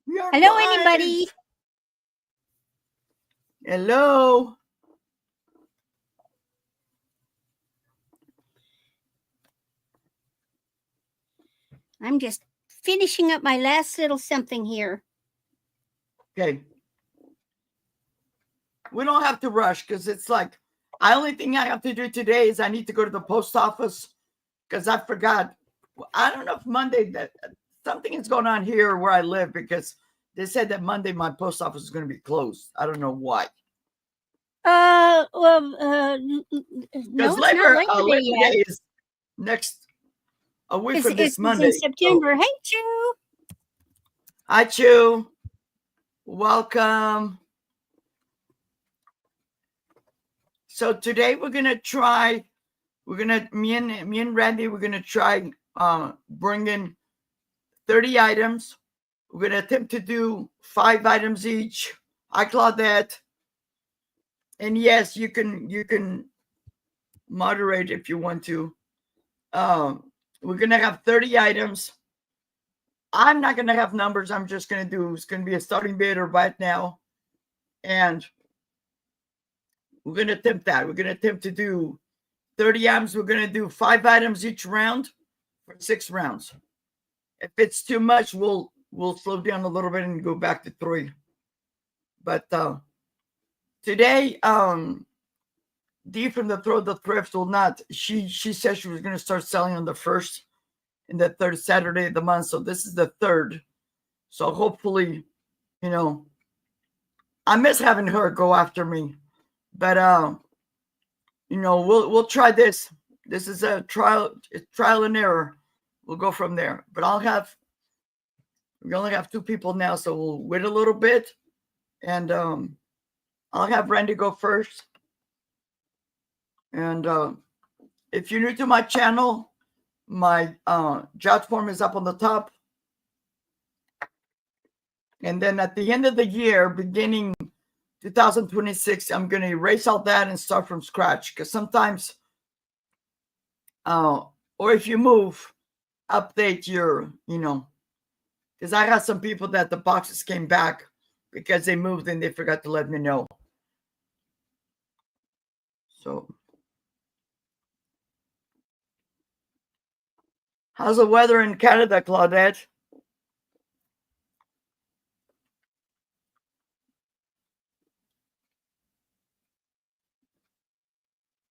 We are Hello, live. anybody. Hello. I'm just finishing up my last little something here. Okay. We don't have to rush because it's like, the only thing I have to do today is I need to go to the post office because I forgot. I don't know if Monday that something is going on here where I live because they said that Monday my post office is going to be closed. I don't know why. No, Because it's not Labor Day yet. Day is next a week from this It's Monday. in September. Hey, Chu. Hi, Chu. Welcome. So today we're gonna try. Me and Randy. We're gonna try bringing 30 items. We're gonna attempt to do 5 items each. Hi, Claudette. And yes, you can moderate if you want to. We're gonna have 30 items. I'm not gonna have numbers. I'm just gonna do. It's gonna be a starting bid or right now, and we're gonna attempt that. We're gonna attempt to do 30 items. We're gonna do 5 items each round for 6 rounds. If it's too much, we'll slow down a little bit and go back to 3. But today, Dee from the Throw the Thrift will not. She said she was gonna start selling on the 1st and the 3rd Saturday of the month. So this is the 3rd. So hopefully, I miss having her go after me. But we'll try this. This is a trial and error. We'll go from there. But we only have 2 people now, so we'll wait a little bit. And I'll have Randy go first. And if you're new to my channel, my jot form is up on the top. And then at the end of the year, beginning 2026, I'm going to erase all that and start from scratch. Because sometimes, or if you move, update your, because I had some people that the boxes came back because they moved and they forgot to let me know. So, how's the weather in Canada, Claudette?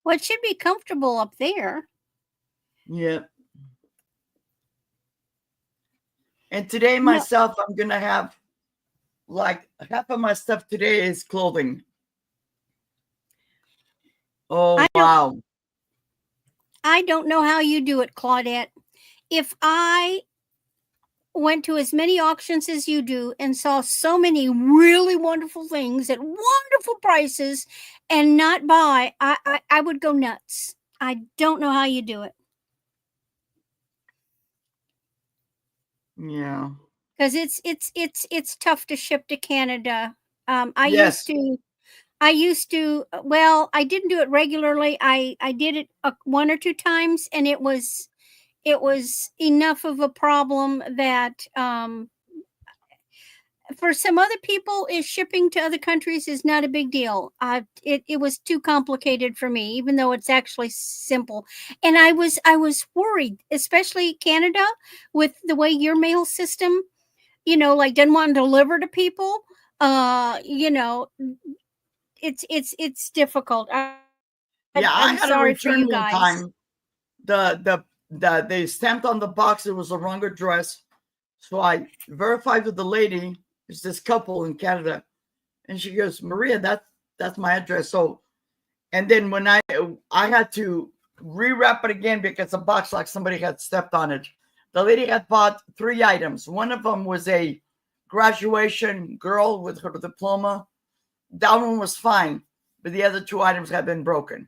Well, it should be comfortable up there. Yeah. And today myself, I'm going to have like half of my stuff today is clothing. Oh, wow. I don't know how you do it, Claudette. If I went to as many auctions as you do and saw so many really wonderful things at wonderful prices and not buy, I would go nuts. I don't know how you do it. Yeah. Because it's tough to ship to Canada. I used to, well, I didn't do it regularly. I did it 1 or 2 times, and it was enough of a problem that for some other people, is shipping to other countries is not a big deal. It was too complicated for me, even though it's actually simple. And I was worried, especially Canada, with the way your mail system, like didn't want to deliver to people. It's difficult. I'm sorry for you guys. One time. They stamped on the box it was the wrong address. So I verified with the lady. It's this couple in Canada, and she goes, "Maria, that's my address." So, and then when I had to rewrap it again because the box like somebody had stepped on it. The lady had bought 3 items. One of them was a graduation girl with her diploma. That one was fine, but the other 2 items had been broken,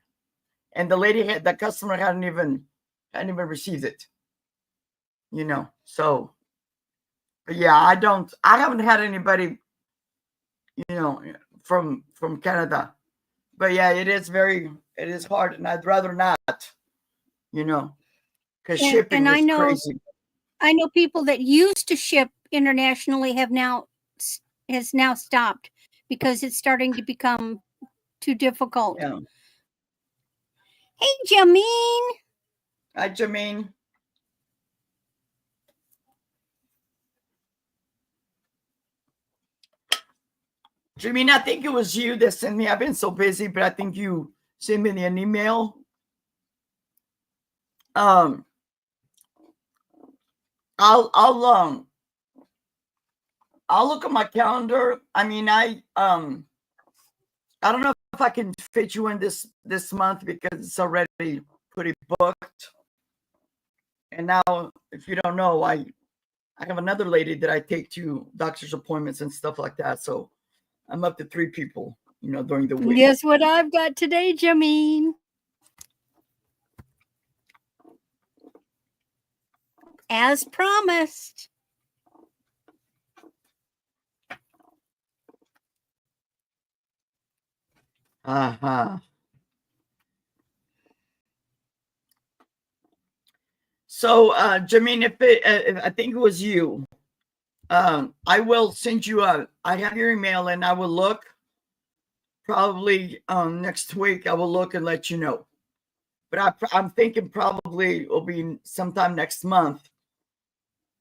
and the customer hadn't even received it. So. But yeah, I haven't had anybody, from Canada. But yeah, it is hard, and I'd rather not, because shipping is crazy. I know people that used to ship internationally have now has now stopped because it's starting to become too difficult. Yeah. Hey, Jameen. Hi, Jameen. Jameen, I think it was you that sent me. I've been so busy, but I think you sent me an email. I'll look at my calendar. I mean, I don't know if I can fit you in this month because it's already pretty booked. And now, if you don't know, I have another lady that I take to doctor's appointments and stuff like that. So I'm up to 3 people, during the week. Guess what I've got today, Jameen? As promised. Uh-huh. So, Jameen, if I think it was you, I will send you I have your email and I will look probably next week. I will look and let you know. But I'm thinking probably it'll be sometime next month.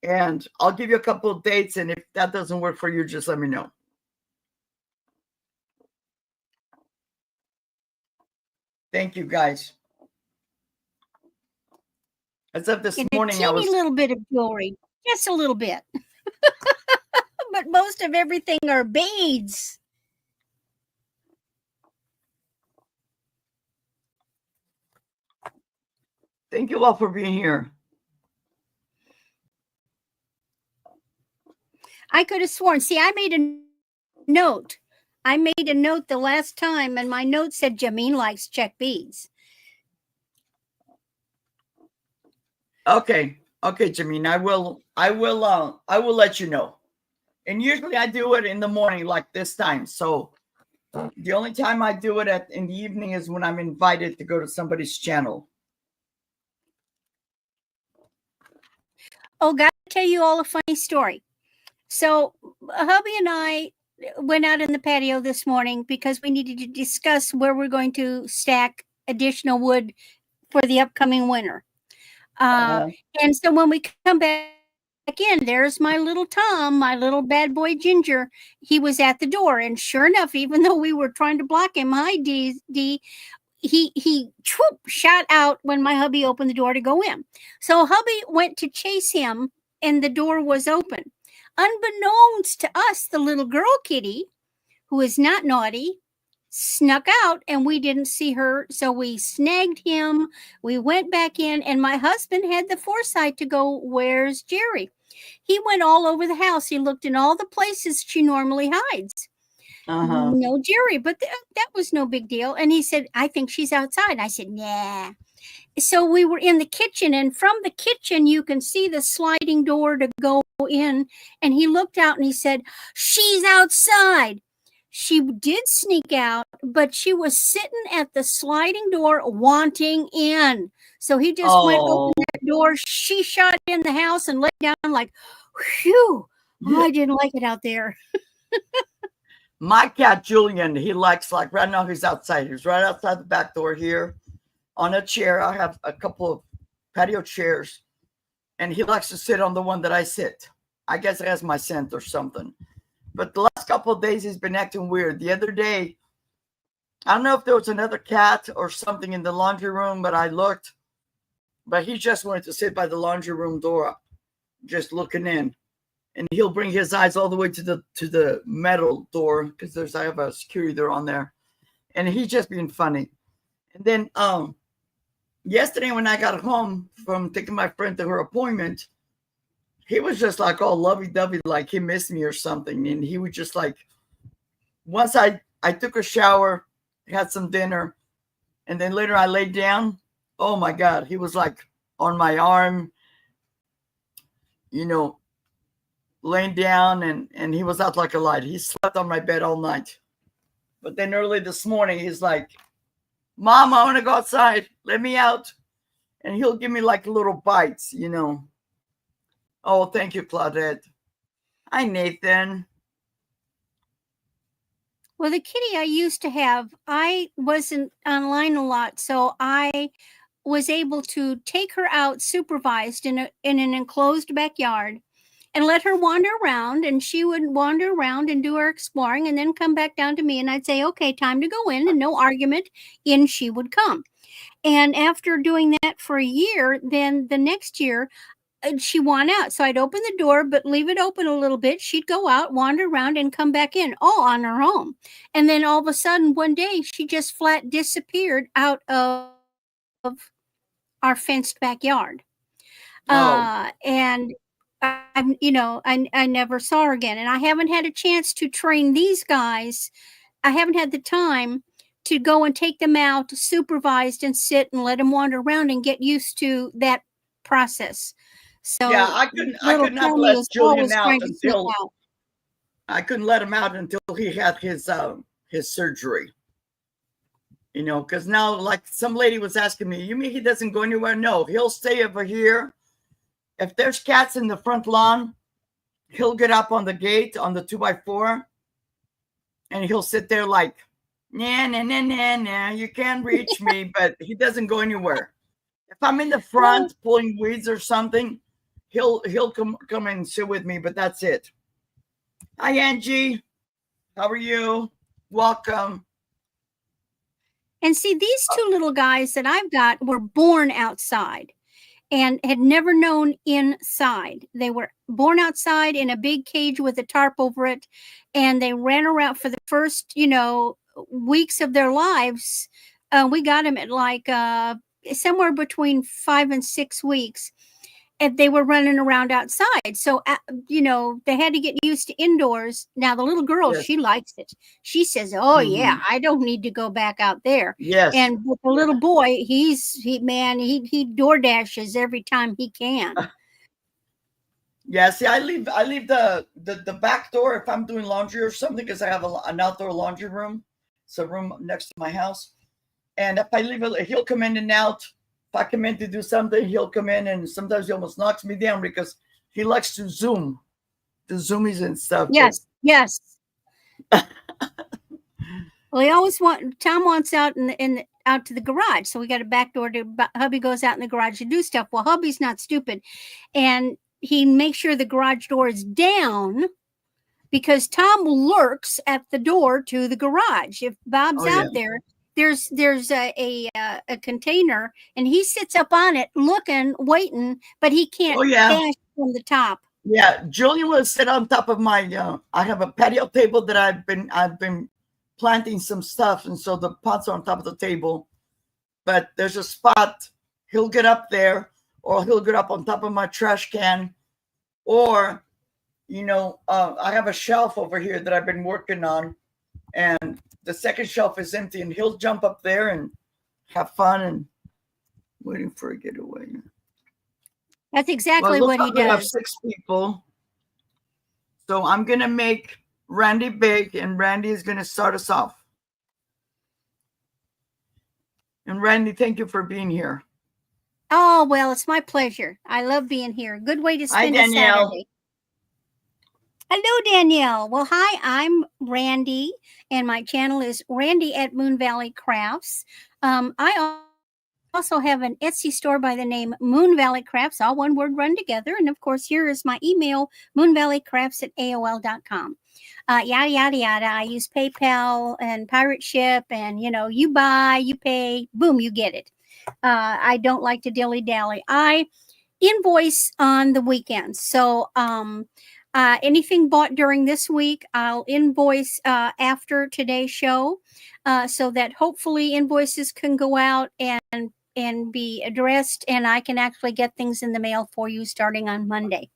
And I'll give you a couple of dates. And if that doesn't work for you, just let me know. Thank you, guys. As of this morning, a teeny little bit of jewelry, just a little bit. But most of everything are beads. Thank you all for being here. I could have sworn. See, I made a note. I made a note the last time, and my note said Jameen likes check beads. Okay, Jameen. I will let you know. And usually I do it in the morning, like this time. So the only time I do it in the evening is when I'm invited to go to somebody's channel. Oh, got to tell you all a funny story. So hubby and I went out in the patio this morning because we needed to discuss where we're going to stack additional wood for the upcoming winter. And so when we come back in, there's my little Tom, my little bad boy Ginger. He was at the door, and sure enough, even though we were trying to block him, hi D, he shot out when my hubby opened the door to go in. So hubby went to chase him, and the door was open. Unbeknownst to us, the little girl kitty, who is not naughty, snuck out, and we didn't see her. So we snagged him. We went back in, and my husband had the foresight to go, "Where's Jerry?" He went all over the house. He looked in all the places she normally hides. No Jerry, but that was no big deal. And he said, "I think she's outside." I said, "Nah." So we were in the kitchen, and from the kitchen, you can see the sliding door to go in. And he looked out and he said, "She's outside." She did sneak out, but she was sitting at the sliding door wanting in. So he just went open that door. She shot in the house and laid down like, whew, I didn't like it out there. My cat, Julian, he likes, like right now he's outside. He's right outside the back door here on a chair. I have a couple of patio chairs, and he likes to sit on the one that I sit. I guess it has my scent or something. But the last couple of days, he's been acting weird. The other day, I don't know if there was another cat or something in the laundry room, but I looked. But he just wanted to sit by the laundry room door, just looking in. And he'll bring his eyes all the way to the metal door because I have a security door on there. And he's just being funny. And then yesterday when I got home from taking my friend to her appointment, he was just like all lovey-dovey, like he missed me or something. And he was just like, once I took a shower, had some dinner, and then later I laid down. Oh my God, he was like on my arm, laying down, and he was out like a light. He slept on my bed all night. But then early this morning, he's like, "Mom, I want to go outside. Let me out." And he'll give me like little bites, Oh, thank you, Claudette. Hi, Nathan. Well, the kitty I used to have, I wasn't online a lot, so I was able to take her out supervised in an enclosed backyard and let her wander around, and she would wander around and do her exploring and then come back down to me, and I'd say, okay, time to go in, and no argument, in she would come. And after doing that for a year, then the next year she went out. So I'd open the door, but leave it open a little bit. She'd go out, wander around, and come back in, all on her own. And then all of a sudden, one day, she just flat disappeared out of our fenced backyard. Oh, And I never saw her again. And I haven't had a chance to train these guys. I haven't had the time to go and take them out supervised and sit and let them wander around and get used to that process. yeah, So I little could not Tony let is Julian always out trying to sneak until out. I couldn't let him out until he had his surgery. You know, because now, like some lady was asking me, you mean he doesn't go anywhere? No, he'll stay over here. If there's cats in the front lawn, he'll get up on the gate on the 2x4 and he'll sit there like, nah, nah, nah, nah, nah, you can't reach me, but he doesn't go anywhere. If I'm in the front pulling weeds or something, he'll come and sit with me, but that's it. Hi, Angie. How are you? Welcome. And see, these two little guys that I've got were born outside and had never known inside. They were born outside in a big cage with a tarp over it, and they ran around for the first, weeks of their lives. We got them at like somewhere between 5 and 6 weeks, and they were running around outside. So, they had to get used to indoors. Now, the little girl, Yes. she likes it. She says, "Oh yeah, Mhm. I don't need to go back out there." Yes. And with the little boy, he door dashes every time he can. Yeah, see, I leave the back door if I'm doing laundry or something because I have an outdoor laundry room. It's a room next to my house. And if I leave it, he'll come in and out. If I come in to do something, he'll come in and sometimes he almost knocks me down because he likes to zoom, the zoomies and stuff. Yes, yes. Well, Tom wants out out to the garage, so we got a back door hubby goes out in the garage to do stuff. Well, hubby's not stupid, and he makes sure the garage door is down because Tom lurks at the door to the garage. If Bob's Oh yeah. out there, there's a container, and he sits up on it looking, waiting, but he can't Oh yeah. dash from the top. Yeah, Julian will sit on top of my. I have a patio table that I've been planting some stuff, and so the pots are on top of the table. But there's a spot. He'll get up there, or he'll get up on top of my trash can, or I have a shelf over here that I've been working on, and the second shelf is empty, and he'll jump up there and have fun and waiting for a getaway. That's exactly what he We have does. 6 people, so I'm gonna make Randy big, and Randy is gonna start us off. And Randy, thank you for being here. Oh, well, it's my pleasure. I love being here. Good way to Hi, spend a Danielle. Saturday. Hello, Danielle. Well, hi, I'm Randy, and my channel is Randy at Moon Valley Crafts. I also have an Etsy store by the name Moon Valley Crafts, all one word run together. And of course, here is my email, moonvalleycrafts@aol.com. Yada, yada, yada. I use PayPal and Pirate Ship, and you buy, you pay, boom, you get it. I don't like to dilly dally. I invoice on the weekends. So, anything bought during this week, I'll invoice after today's show, so that hopefully invoices can go out and be addressed, and I can actually get things in the mail for you starting on Monday.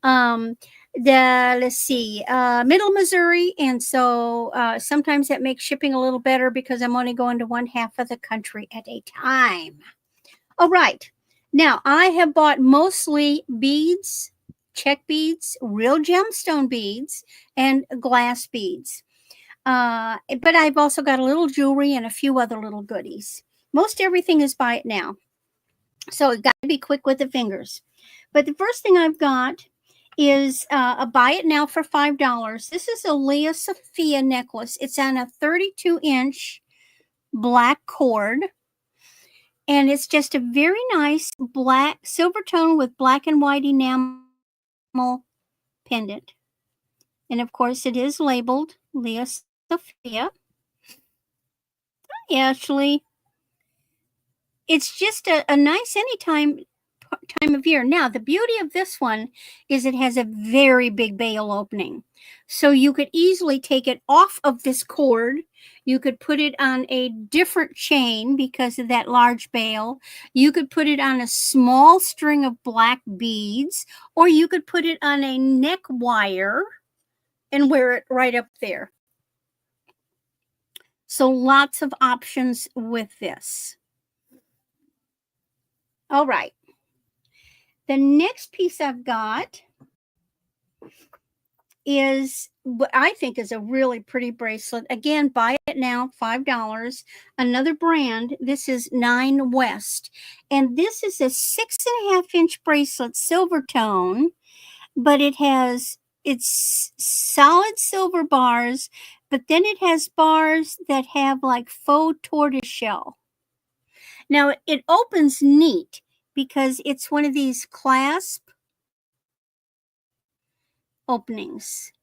Let's see, Middle Missouri, and so sometimes that makes shipping a little better because I'm only going to one half of the country at a time. All right, now I have bought mostly beads, check beads, real gemstone beads, and glass beads. But I've also got a little jewelry and a few other little goodies. Most everything is buy it now, so it got to be quick with the fingers. But the first thing I've got is a buy it now for $5. This is a Leah Sophia necklace. It's on a 32-inch black cord. And it's just a very nice black silver tone with black and white enamel pendant. And of course, it is labeled Leah Sophia. Hi, Ashley. It's just a nice time of year. Now, the beauty of this one is it has a very big bail opening. So you could easily take it off of this cord. You could put it on a different chain because of that large bail. You could put it on a small string of black beads, or you could put it on a neck wire and wear it right up there. So lots of options with this. All right. The next piece I've got is what I think is a really pretty bracelet. Again, buy it now, $5. Another brand. This is Nine West. And this is a 6.5-inch bracelet, silver tone, but it's solid silver bars, but then it has bars that have like faux tortoise shell. Now, it opens neat because it's one of these clasp openings.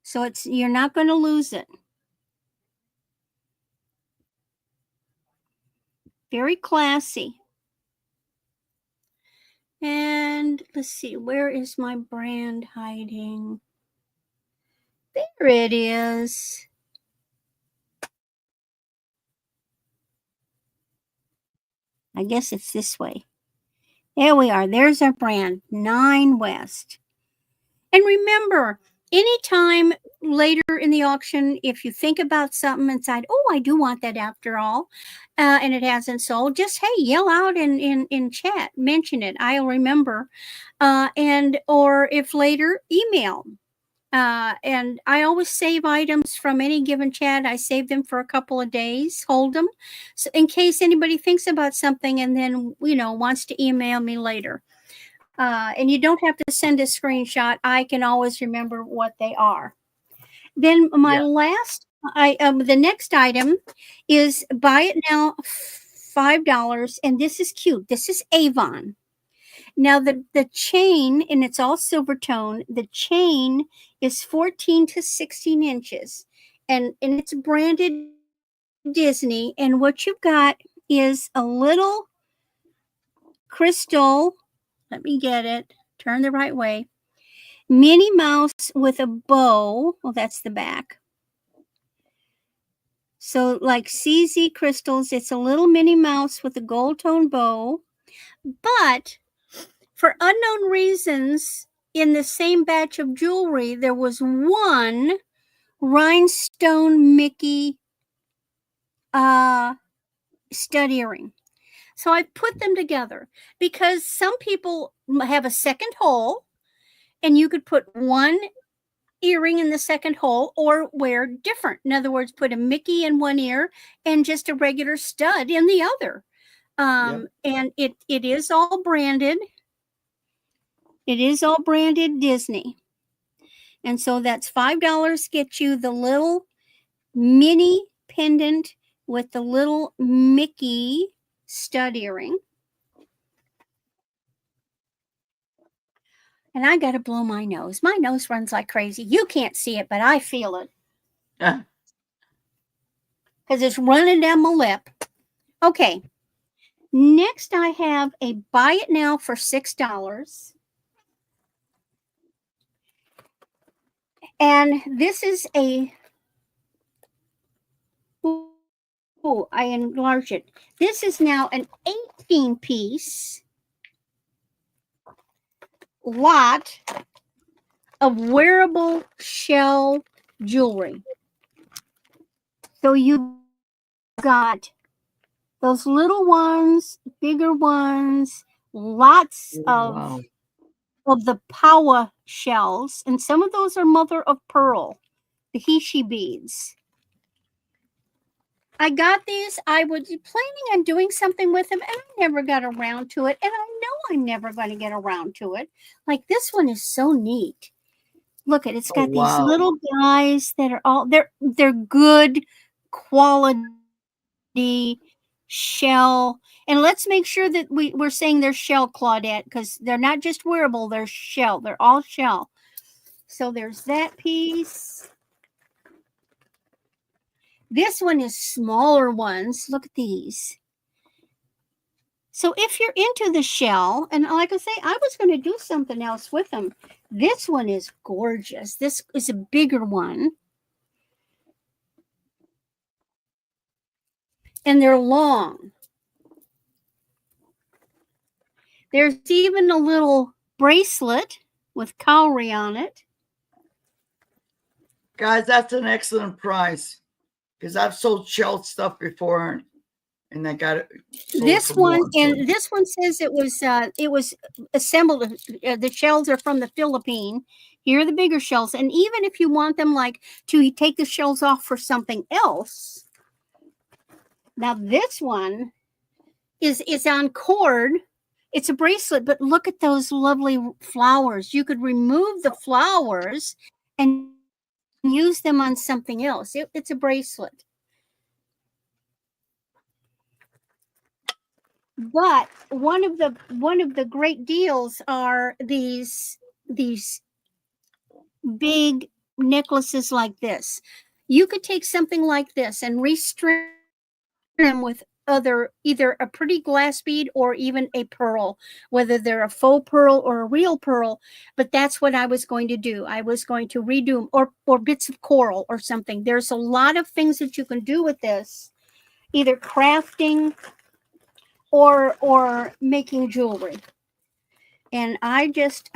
So you're not going to lose it. Very classy. And let's see, where is my brand hiding? There it is. I guess it's this way. There we are. There's our brand, Nine West. And remember, anytime later in the auction, if you think about something and decide, oh, I do want that after all, and it hasn't sold, just, hey, yell out in chat, mention it. I'll remember. Or if later, email. And I always save items from any given chat. I save them for a couple of days, hold them, so in case anybody thinks about something and then, wants to email me later. And you don't have to send a screenshot. I can always remember what they are. Then the next item is buy it now, $5. And this is cute. This is Avon. Now the chain, and it's all silver tone, the chain is 14 to 16 inches. And it's branded Disney. And what you've got is a little crystal. Let me get it. Turn the right way. Minnie Mouse with a bow. Well, that's the back. So like CZ crystals, it's a little Minnie Mouse with a gold tone bow. But for unknown reasons, in the same batch of jewelry, there was one rhinestone Mickey stud earring. So I put them together because some people have a second hole, and you could put one earring in the second hole or wear different. In other words, put a Mickey in one ear and just a regular stud in the other. And it is all branded. It is all branded Disney. And so that's $5, get you the little mini pendant with the little Mickey stud earring. And I got to blow my nose. My nose runs like crazy. You can't see it, but I feel it. Because it's running down my lip. Okay. Next, I have a buy it now for $6. And this is I enlarged it. This is now an 18-piece lot of wearable shell jewelry. So you got those little ones, bigger ones, lots of the Paua shells, and some of those are mother of pearl, the Hishi beads. I got these. I was planning on doing something with them, and I never got around to it. And I I'm never going to get around to it. Like this one is so neat. Look at it's got these wow. little guys that are all they're good quality shell. And let's make sure that we're saying they're shell, Claudette, because they're not just wearable, they're shell. They're all shell. So there's that piece. This one is smaller ones. Look at these. So if you're into the shell, and like I say, I was going to do something else with them. This one is gorgeous. This is a bigger one. And they're long. There's even a little bracelet with cowrie on it. Guys, that's an excellent price because I've sold shell stuff before and I got it. This one, and this one says it was assembled. The shells are from the Philippines. Here are the bigger shells. And even if you want them like to take the shells off for something else. Now this one is on cord. It's a bracelet, but look at those lovely flowers. You could remove the flowers and use them on something else. It's a bracelet. But one of the great deals are these big necklaces like this. You could take something like this and restring them with either a pretty glass bead or even a pearl, whether they're a faux pearl or a real pearl. But that's what I was going to do. I was going to redo them, or bits of coral or something. There's a lot of things that you can do with this, either crafting or making jewelry. And I just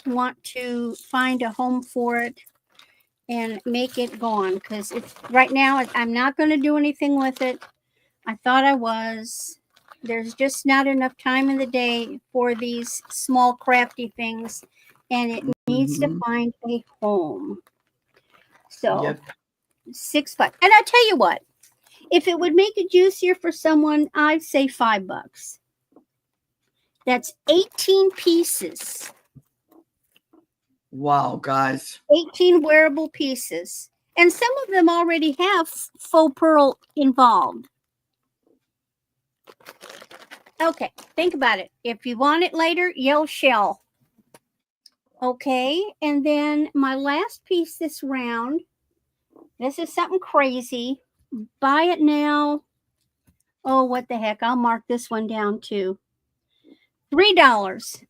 want to find a home for it and make it gone, because it's right now I'm not going to do anything with it. I thought I was. There's just not enough time in the day for these small crafty things, and it needs to find a home. So yep. $6. And I tell you what, if it would make it juicier for someone, I'd say $5. That's 18 pieces. Wow, guys. 18 wearable pieces. And some of them already have faux pearl involved. Okay, think about it. If you want it later, yell shell. Okay, and then my last piece this round. This is something crazy. Buy it now. Oh, what the heck. I'll mark this one down too. $3.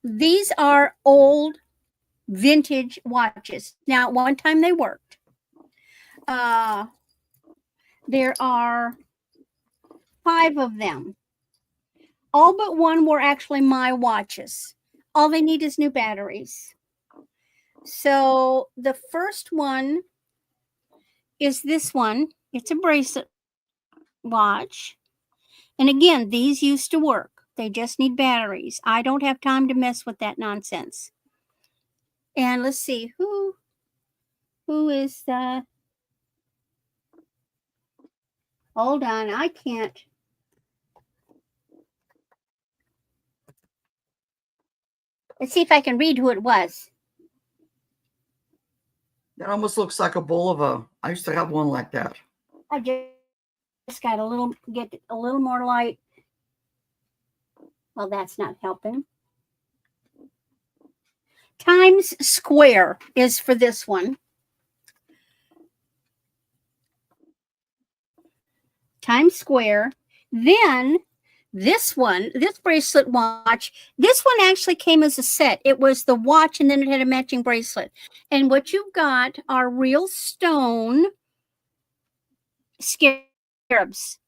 These are old vintage watches. Now, at one time they worked. There are 5 of them. All but one were actually my watches. All they need is new batteries. So the first one is this one. It's a bracelet watch. And again, these used to work. They just need batteries. I don't have time to mess with that nonsense. And let's see, who is the... Hold on, I can't. Let's see if I can read who it was. That almost looks like a Bulova. I used to have one like that. I just got get a little more light. Well, that's not helping. Times Square is for this one. Times Square. Then this bracelet watch, this one actually came as a set. It was the watch and then it had a matching bracelet. And what you've got are real stone scarabs.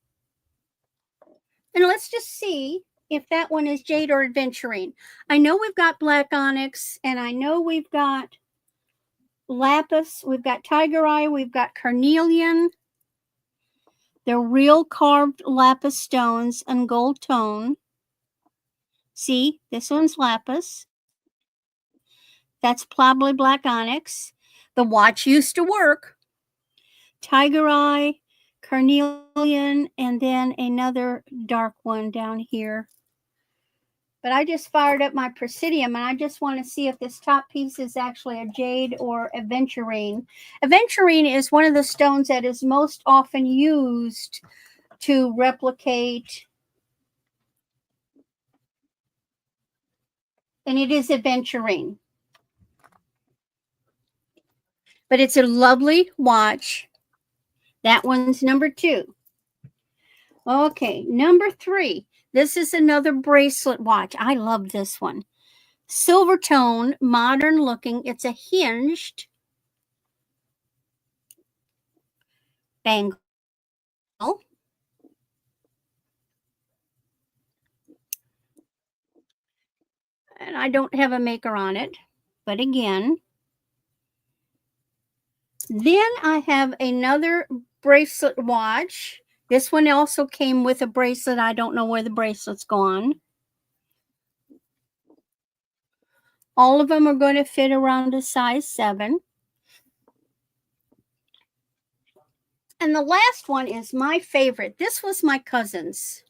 And let's just see if that one is jade or adventurine. I know we've got black onyx, and I know we've got lapis, we've got tiger eye, we've got carnelian. They're real carved lapis stones and gold tone. See, this one's lapis. That's probably black onyx. The watch used to work. Tiger eye, carnelian, and then another dark one down here. But I just fired up my Presidium, and I just want to see if this top piece is actually a jade or aventurine. Aventurine is one of the stones that is most often used to replicate, and it is aventurine. But it's a lovely watch. That one's number 2. Okay, number 3. This is another bracelet watch. I love this one. Silver tone, modern looking. It's a hinged bangle. And I don't have a maker on it, but again. Then I have another bracelet watch. This one also came with a bracelet. I don't know where the bracelet's gone. All of them are going to fit around a size 7. And the last one is my favorite. This was my cousin's.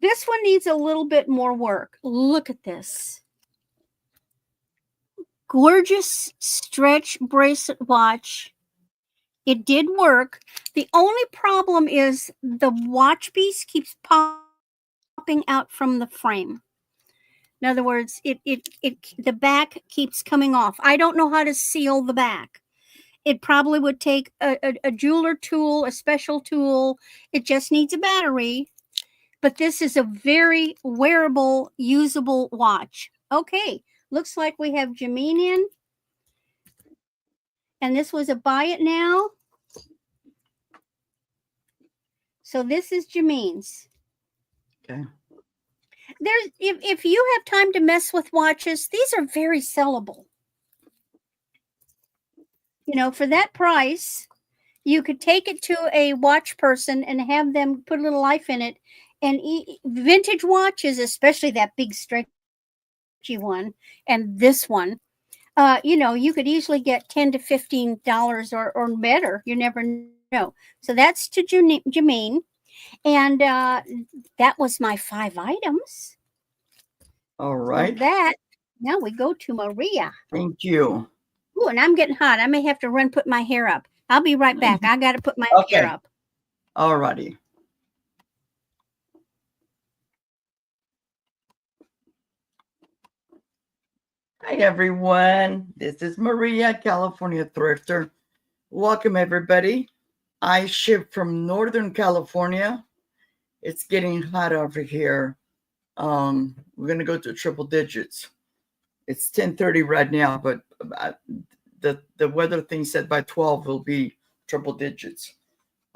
This one needs a little bit more work. Look at this. Gorgeous stretch bracelet watch. It did work. The only problem is the watch piece keeps popping out from the frame. In other words, the back keeps coming off. I don't know how to seal the back. It probably would take a jeweler tool, a special tool. It just needs a battery. But this is a very wearable, usable watch. Okay, looks like we have Jameen in. And this was a buy it now. So this is Jameen's. Okay. There's if you have time to mess with watches, these are very sellable. You know, for that price, you could take it to a watch person and have them put a little life in it. And vintage watches, especially that big stretchy one and this one, you know, you could easily get $10 to $15 or better. You never know. So that's to Jameen. And that was my 5 items. All right. With that, now we go to Maria. Thank you. Ooh, and I'm getting hot. I may have to run put my hair up. I'll be right back. I got to put my hair up. All righty. Hi, everyone. This is Maria, California Thrifter. Welcome, everybody. I ship from Northern California. It's getting hot over here. We're going to go to triple digits. It's 10:30 right now, but the weather thing said by 12 will be triple digits.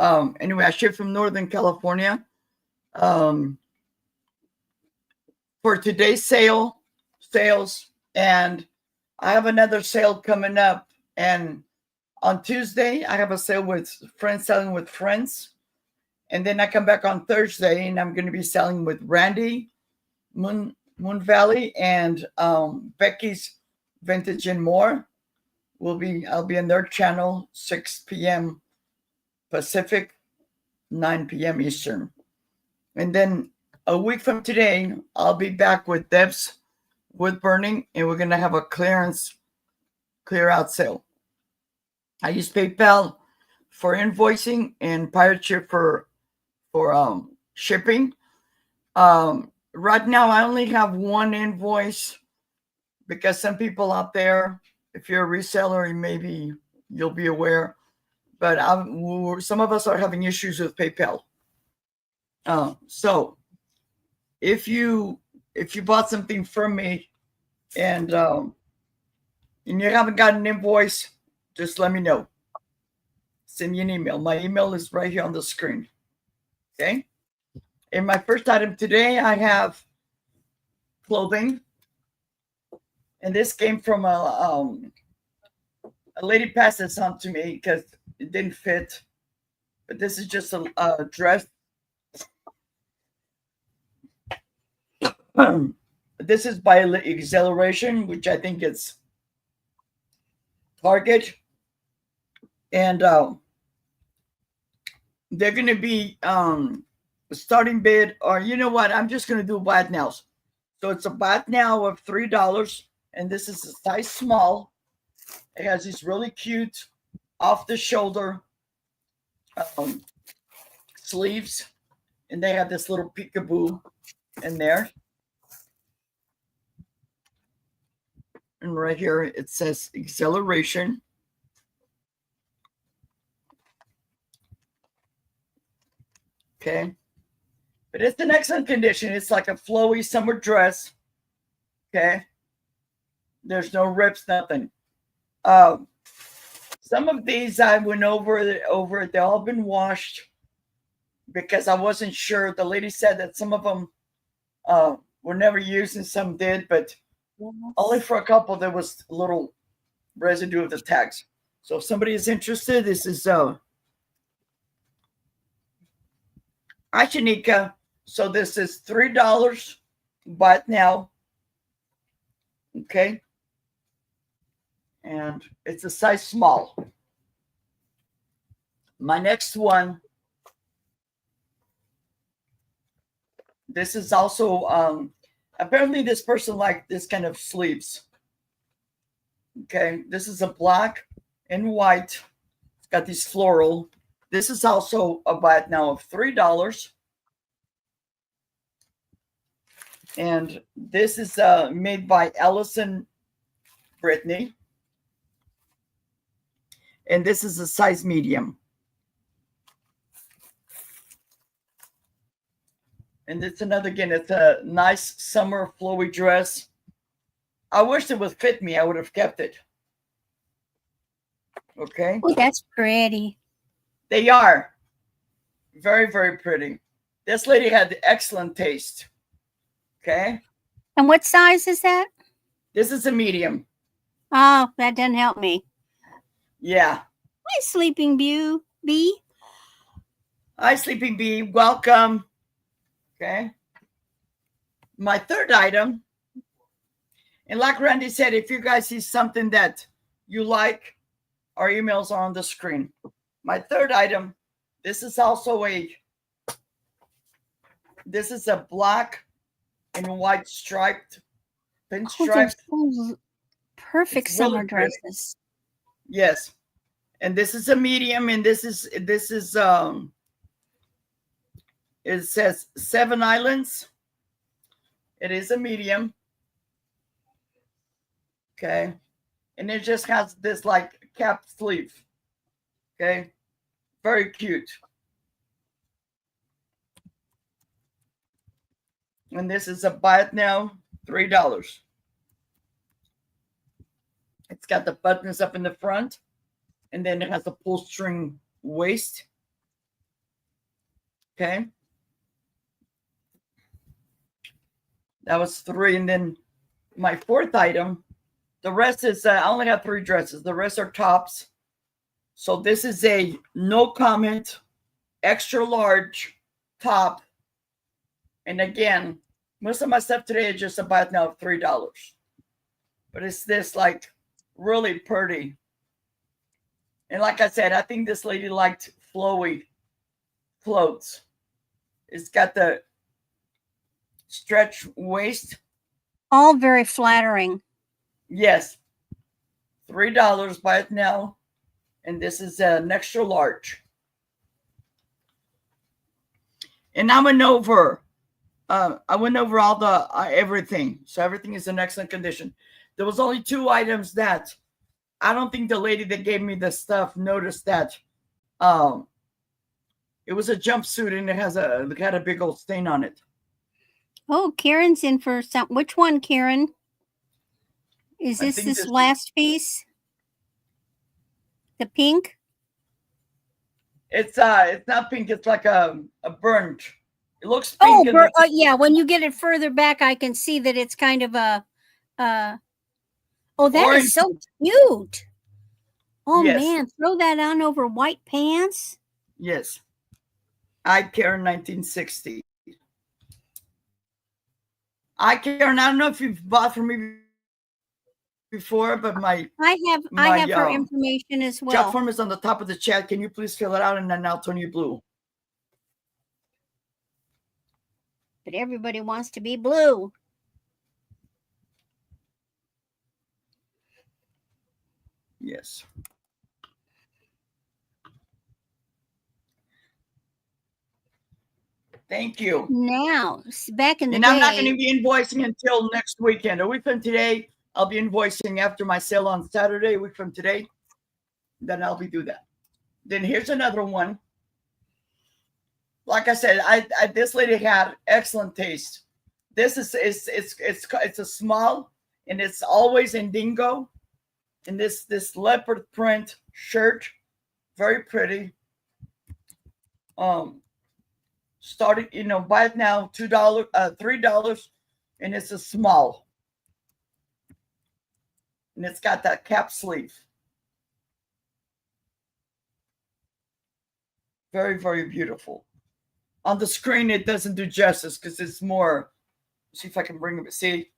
Anyway, I ship from Northern California. For today's sales, and I have another sale coming up. And on Tuesday, I have a sale with Friends Selling with Friends. And then I come back on Thursday, and I'm going to be selling with Randy, Moon Valley, and Becky's Vintage and More. I'll be on their channel, 6 p.m. Pacific, 9 p.m. Eastern. And then a week from today, I'll be back with Deb's Wood Burning, and we're going to have a clear out sale. I use PayPal for invoicing and Pirate Ship for shipping. Right now, I only have one invoice because some people out there, if you're a reseller, maybe you'll be aware, but some of us are having issues with PayPal. So if you bought something from me and you haven't got an invoice, just let me know. Send me an email. My email is right here on the screen. Okay. In my first item today, I have clothing, and this came from a lady passed this on to me because it didn't fit. But this is just a dress. This is by Exhilaration, which I think it's Target. And they're going to be starting bid, or you know what? I'm just going to do bot nails. So it's a bot nail of $3, and this is a size small. It has these really cute off the shoulder sleeves, and they have this little peekaboo in there. And right here it says acceleration. Okay. But it's in excellent condition. It's like a flowy summer dress. Okay. There's no rips, nothing. Some of these I went over. They all been washed because I wasn't sure. The lady said that some of them were never used and some did, but only for a couple there was a little residue of the tags. So if somebody is interested, this is Ashanika. So this is $3 bot nail. Okay. And it's a size small. My next one, this is also apparently this person liked this kind of sleeves. Okay, this is a black and white. It's got these floral. This is also a bot now of $3. And this is made by Allison Brittany. And this is a size medium. And it's another, again, it's a nice summer flowy dress. I wish it would fit me. I would have kept it. Okay. Oh, that's pretty. They are very, very pretty. This lady had excellent taste. Okay. And what size is that? This is a medium. Oh, that doesn't help me. Yeah. Hi, Sleeping Bee. Hi, Sleeping Bee. Welcome. Okay. My third item, and like Randy said, if you guys see something that you like, our emails are on the screen. My third item, this is also a black and white striped, pinstriped. Oh, perfect It's summer really pretty. dresses. Yes. And this is a medium, and this is it says 7 Islands. It is a medium. Okay. And it just has this like cap sleeve. Okay. Very cute. And this is a buy it now, $3. It's got the buttons up in the front, and then it has a pull string waist. Okay. That was 3. And then my fourth item, the rest is, I only have 3 dresses. The rest are tops. So this is a no comment, extra large top. And again, most of my stuff today is just about now $3. But it's this like really pretty. And like I said, I think this lady liked flowy clothes. It's got the stretch waist. All very flattering. Yes. $3, buy it now. And this is an extra large. And I went over all the everything. So everything is in excellent condition. There was only 2 items that I don't think the lady that gave me the stuff noticed that it was a jumpsuit and it had a big old stain on it. Oh, Karen's in for some. Which one, Karen? Is this last piece? The pink? It's not pink. It's like a burnt. It looks pink. Yeah. When you get it further back, I can see that it's kind of a. Oh, that orange. Is so cute. Oh Yes. Man, throw that on over white pants. Yes. Karen 1960. Karen, I don't know if you've bought from me before, but I have her information as well. Chat form is on the top of the chat. Can you please fill it out, and then I'll turn you blue. but everybody wants to be blue. Yes. Thank you. Now, back in the And day, I'm not going to be invoicing until next weekend. A week from today, I'll be invoicing after my sale on Saturday. A week from today, then I'll be do that. Then here's another one. Like I said, this lady had excellent taste. This is it's a small, and it's always in dingo, and this leopard print shirt, very pretty. Started, buy it now, $2, $3, and it's a small, and it's got that cap sleeve. Very, very beautiful. On the screen, it doesn't do justice because it's more. See if I can bring it. See,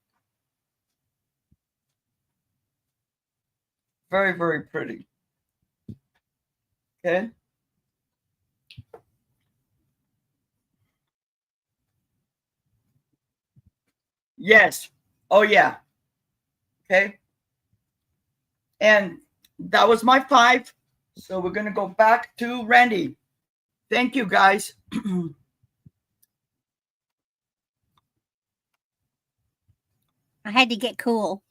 very, very pretty. Okay. Yes. Oh yeah. Okay. And that was my 5. So we're gonna go back to Randy. Thank you, guys. I had to get cool.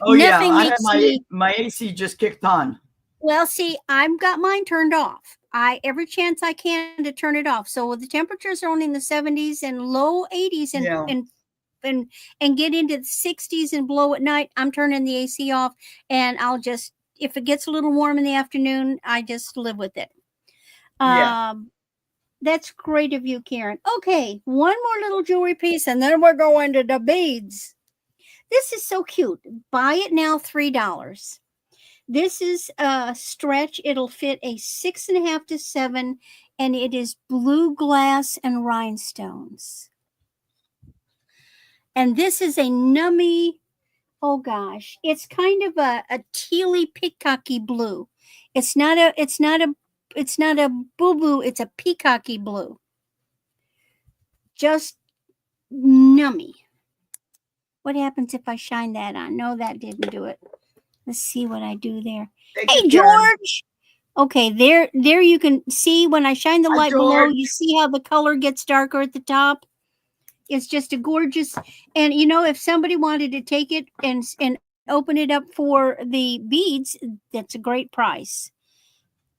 Oh yeah, Nothing I had makes me. my AC just kicked on. Well, see, I've got mine turned off. I every chance I can to turn it off. So the temperatures are only in the 70s and low 80s Yeah. and get into the 60s and below at night, I'm turning the AC off, and I'll just, if it gets a little warm in the afternoon, I just live with it. Yeah. That's great of you, Karen. Okay, one more little jewelry piece, and then we're going to the beads. This is so cute. Buy it now, $3. This is a stretch. It'll fit a 6.5 to 7, and it is blue glass and rhinestones. And this is a nummy. Oh gosh, it's kind of a tealy peacocky blue. It's not a boo-boo, it's a peacocky blue. Just nummy. What happens if I shine that on? No, that didn't do it. Let's see what I do there. Hey, George. Okay, there you can see when I shine the light below, you see how the color gets darker at the top? It's just a gorgeous, and if somebody wanted to take it and open it up for the beads, that's a great price.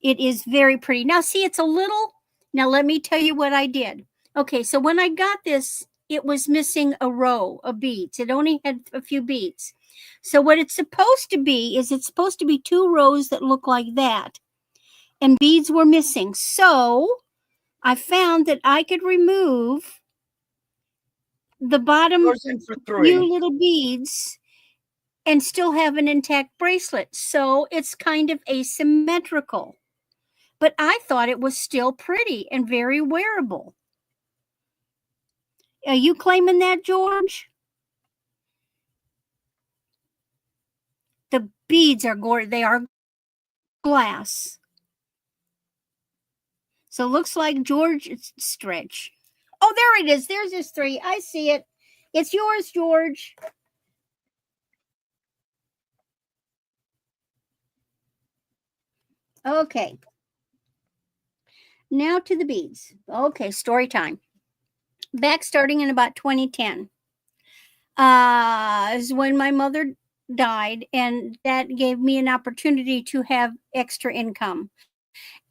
It is very pretty. Now, see, it's a little, now let me tell you what I did. Okay, so when I got this, it was missing a row of beads. It only had a few beads. So what it's supposed to be is it's supposed to be 2 rows that look like that. And beads were missing. So I found that I could remove the bottom few little beads and still have an intact bracelet. So it's kind of asymmetrical. But I thought it was still pretty and very wearable. Are you claiming that, George? The beads are gorgeous. They are glass. So it looks like George stretch. Oh, there it is. There's his 3. I see it. It's yours, George. Okay. Now to the beads. Okay, story time. Back starting in about 2010 is when my mother died, and that gave me an opportunity to have extra income.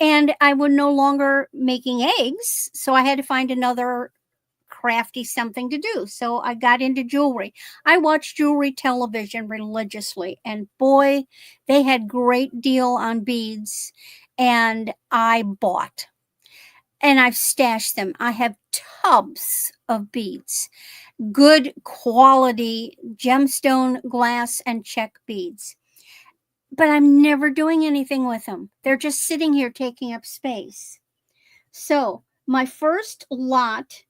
And I was no longer making eggs, so I had to find another crafty something to do. So I got into jewelry. I watched jewelry television religiously, and boy, they had great deal on beads, and I bought. And I've stashed them. I have tubs of beads, good quality gemstone, glass, and check beads. But I'm never doing anything with them. They're just sitting here taking up space. So my first lot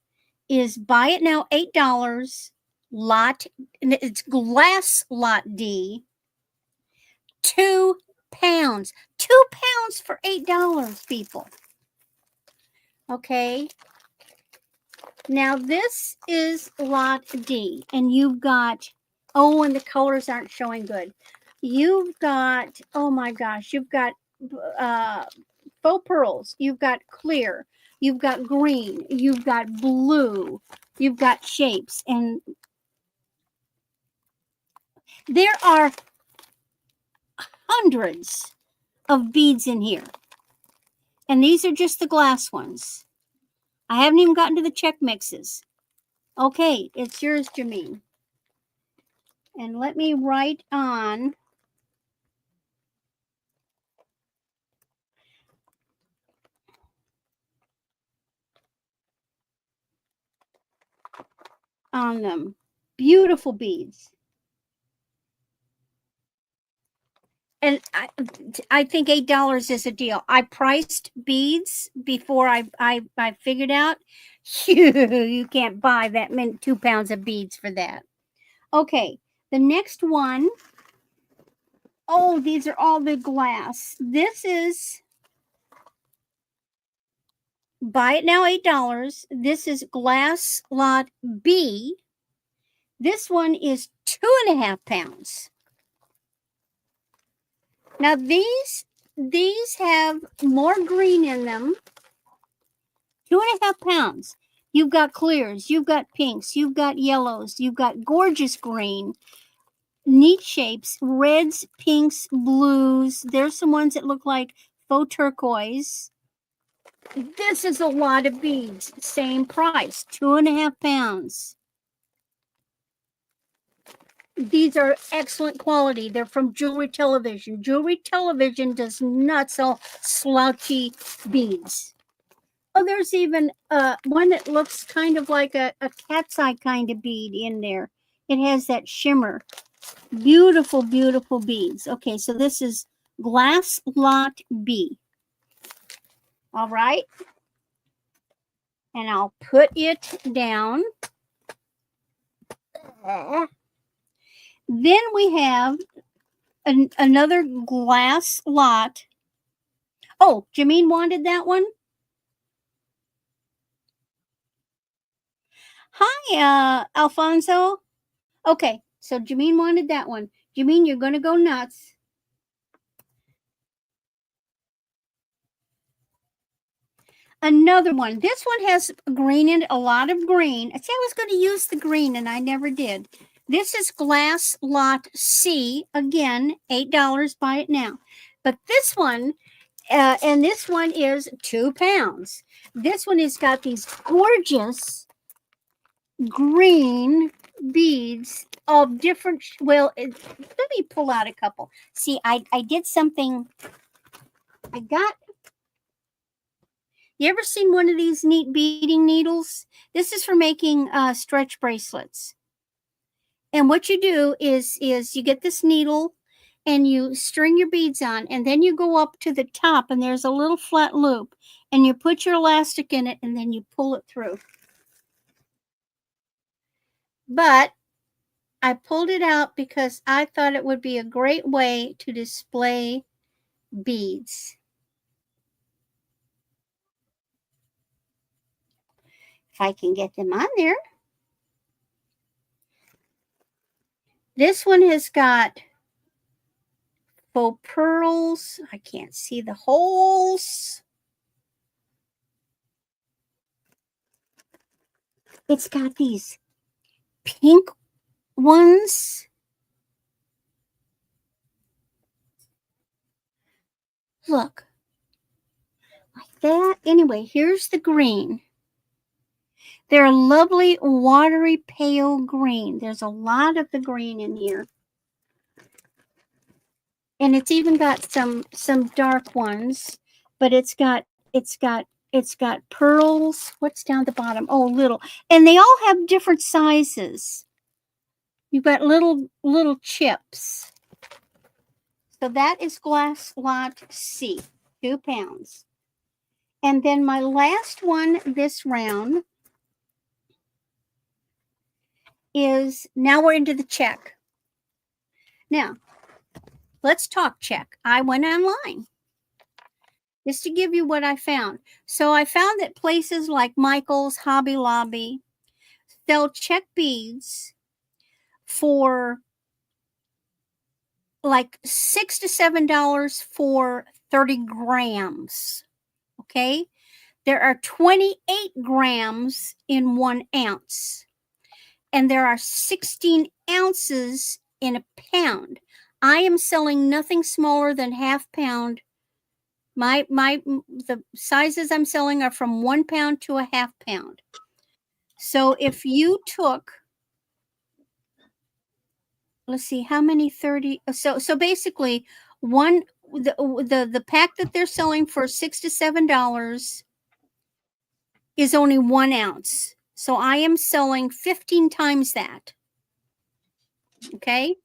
is buy it now, $8. Lot, and it's glass lot D, 2 pounds. 2 pounds for $8, people. Okay. Now this is lot D, and you've got, oh, and the colors aren't showing good. You've got, oh my gosh, you've got faux pearls, you've got clear, you've got green, you've got blue, you've got shapes, and there are hundreds of beads in here. And these are just the glass ones. I haven't even gotten to the check mixes. Okay, it's yours, Jameen. And let me write on them. Beautiful beads. And I think $8 is a deal. I priced beads before I figured out you can't buy that many 2 pounds of beads for that. Okay, the next one. Oh, these are all the glass. This is buy it now $8. This is glass lot B. This one is 2.5 pounds. Now these have more green in them. 2.5 pounds. You've got clears, you've got pinks, you've got yellows, you've got gorgeous green, neat shapes, reds, pinks, blues. There's some ones that look like faux turquoise. This is a lot of beads. Same price, 2.5 pounds. These are excellent quality. They're from Jewelry Television. Jewelry Television does not sell slouchy beads. Oh, there's even one that looks kind of like a cat's eye kind of bead in there. It has that shimmer. Beautiful, beautiful beads. Okay, so this is glass lot B. All right. And I'll put it down. Then we have another glass lot. Oh, Jameen wanted that one. Hi, Alfonso. Okay, so Jameen wanted that one. Jameen, you're going to go nuts. Another one. This one has green in it, a lot of green. I said I was going to use the green, and I never did. This is glass lot C. Again, $8. Buy it now. But this one, and this one is 2 pounds. This one has got these gorgeous green beads of different, well, let me pull out a couple. See, I did something. I got, you ever seen one of these neat beading needles? This is for making stretch bracelets. And what you do is you get this needle and you string your beads on, and then you go up to the top and there's a little flat loop, and you put your elastic in it, and then you pull it through. But I pulled it out because I thought it would be a great way to display beads. If I can get them on there. This one has got faux pearls. I can't see the holes. It's got these pink ones. Look, like that. Anyway, here's the green. They're a lovely, watery, pale green. There's a lot of the green in here. And it's even got some dark ones, but it's got pearls. What's down the bottom? Oh, little. And they all have different sizes. You've got little chips. So that is glass lot C, 2 pounds. And then my last one this round is, now we're into the check. Now, let's talk check. I went online. just to give you what I found. So I found that places like Michael's, Hobby Lobby sell check beads for like $6 to $7 for 30 grams. Okay. There are 28 grams in 1 ounce, and there are 16 ounces in a pound. I am selling nothing smaller than half pound. The sizes I'm selling are from 1 pound to a half pound. So if you took, let's see, how many 30, so basically the pack that they're selling for $6 to $7 is only 1 ounce. So I am selling 15 times that. Okay.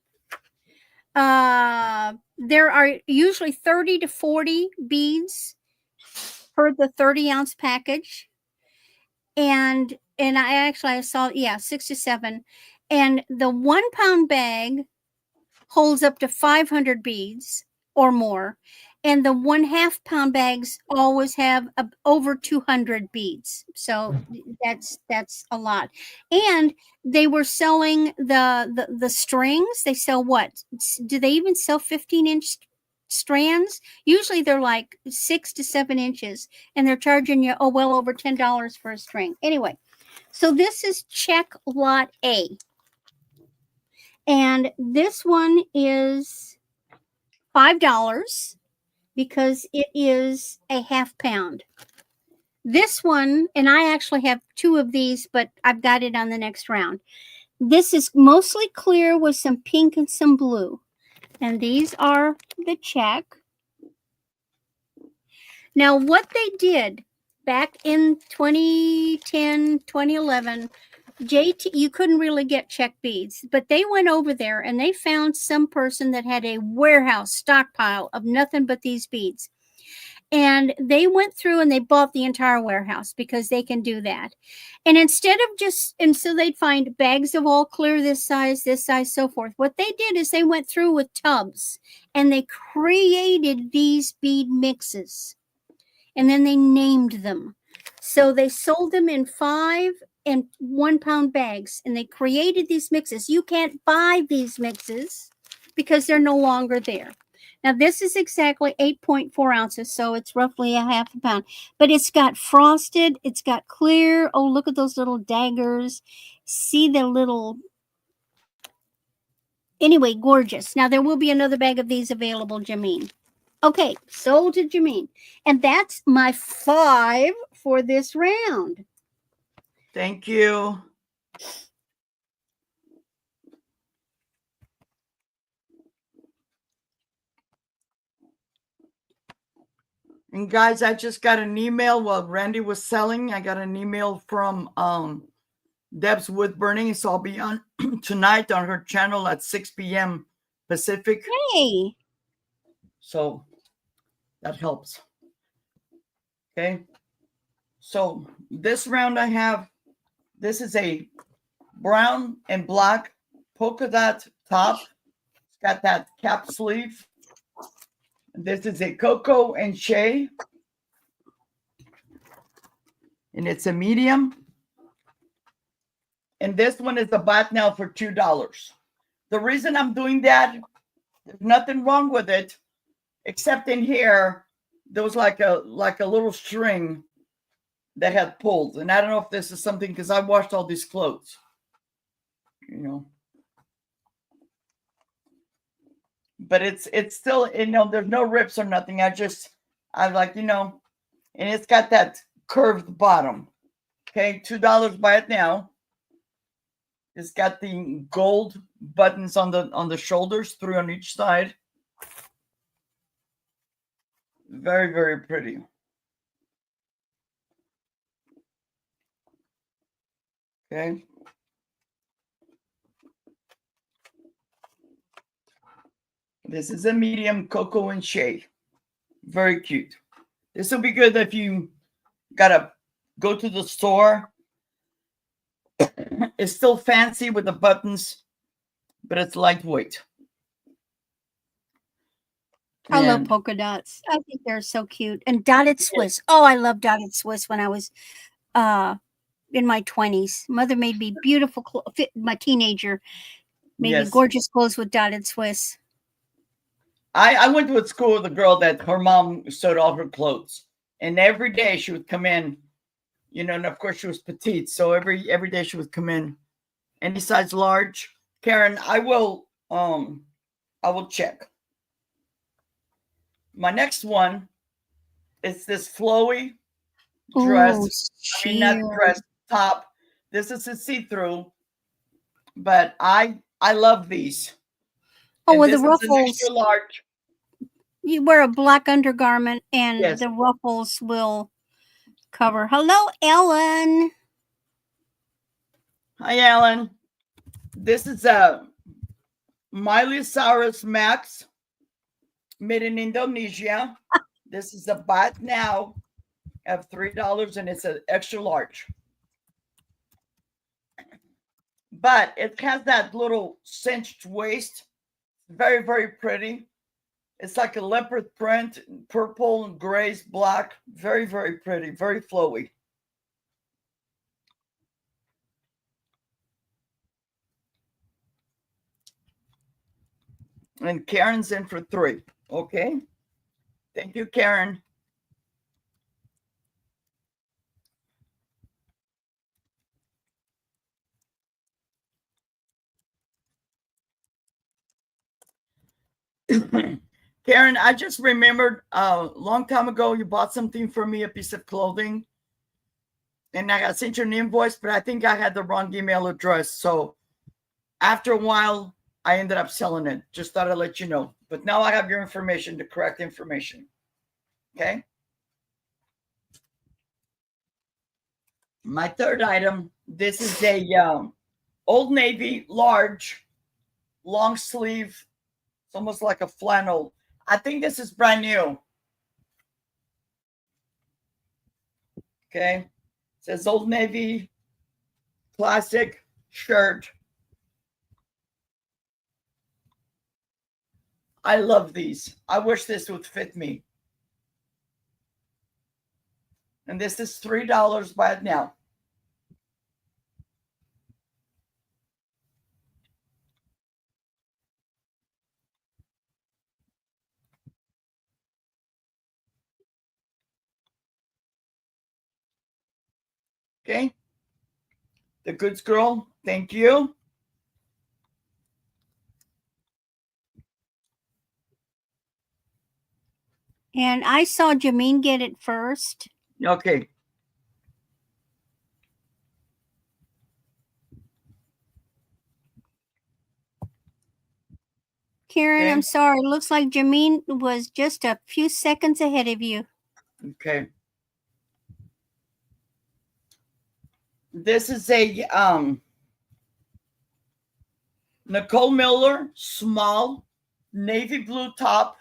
There are usually 30 to 40 beads per the 30-ounce package. And I saw, 6 to 7. And the 1 pound bag holds up to 500 beads or more. And the 1/2 pound bags always have over 200 beads. So that's a lot. And they were selling the strings. They sell what? Do they even sell 15-inch strands? Usually they're like 6 to 7 inches, and they're charging you well over $10 for a string. Anyway, so this is check lot A. And this one is $5 because it is a half pound. This one, and I actually have 2 of these, but I've got it on the next round. This is mostly clear with some pink and some blue. And these are the check. Now, what they did back in 2010, 2011, JT, you couldn't really get check beads, but they went over there and they found some person that had a warehouse stockpile of nothing but these beads. And they went through and they bought the entire warehouse because they can do that. And so they'd find bags of all clear, this size, so forth. What they did is they went through with tubs and they created these bead mixes. And then they named them. So they sold them in 5 and 1 pound bags, and they created these mixes. You can't buy these mixes because they're no longer there. Now, this is exactly 8.4 ounces, so it's roughly a half a pound. But it's got frosted, it's got clear. Oh, look at those little daggers. See the little... Anyway, gorgeous. Now, there will be another bag of these available, Jameen. Okay, sold to Jameen. And that's my 5 for this round. Thank you. And guys, I just got an email while Randy was selling. I got an email from Deb's Wood Burning. So I'll be on tonight on her channel at 6 p.m. Pacific. Hey. So that helps. Okay. So this round I have, this is a brown and black polka dot top. It's got that cap sleeve. This is a Coco and Shea. And it's a medium. And this one is a bat now for $2. The reason I'm doing that, there's nothing wrong with it, except in here, there was like a little string that had pulled. And I don't know if this is something, because I washed all these clothes. You know. But it's still, you know, there's no rips or nothing. I like, you know, and it's got that curved bottom. Okay, $2, buy it now. It's got the gold buttons on the shoulders, 3 on each side. Very, very pretty. Okay. This is a medium Coco and Shea. Very cute. This will be good if you gotta go to the store. It's still fancy with the buttons, but it's lightweight. I love And polka dots. I think they're so cute. And dotted yes, Swiss. Oh, I love dotted Swiss when I was uh in my 20s. Mother made me beautiful my teenager made me yes. gorgeous clothes with dotted Swiss. I went to a school with a girl that her mom sewed all her clothes, and every day she would come in, and of course she was petite, so every day she would come in, any size large. Karen, I will check. My next one is this flowy dress. Ooh, I mean, not sheer. dress, top. This is a see-through, but I love these, Oh, and with the this is an extra ruffles. large. You wear a black undergarment and Yes. the ruffles will cover. Hello, Ellen. Hi, Alan. This is a Milosaurus Max made in Indonesia. This is a bat now of $3, and it's an extra large. But it has that little cinched waist. Very, very pretty. It's like a leopard print, purple and grays, black. Very, very pretty. Very flowy. And Karen's in for 3. Okay. Thank you, Karen. Karen, I just remembered a long time ago you bought something for me, a piece of clothing, and I got sent you an invoice, but I think I had the wrong email address. So after a while, I ended up selling it. Just thought I'd let you know. But now I have your information, the correct information. Okay. My third item. This is a Old Navy large, long sleeve. It's almost like a flannel. I think this is brand new. Okay. It says Old Navy classic shirt. I love these. I wish this would fit me. And this is $3 by it now. Okay. The goods girl. Thank you. And I saw Jameen get it first. Okay. Karen, Okay. I'm sorry. Looks like Jameen was just a few seconds ahead of you. Okay. This is a Nicole Miller small navy blue top,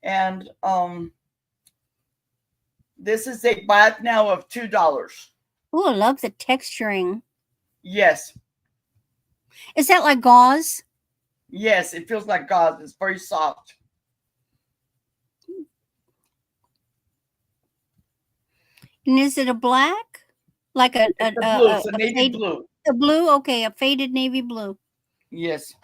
and this is a buy now of $2. Oh, I love the texturing. Yes. Is that like gauze? Yes, it feels like gauze. It's very soft. And is it a black? Like It's a blue. It's a navy blue. A blue? Okay, a faded navy blue. Yes.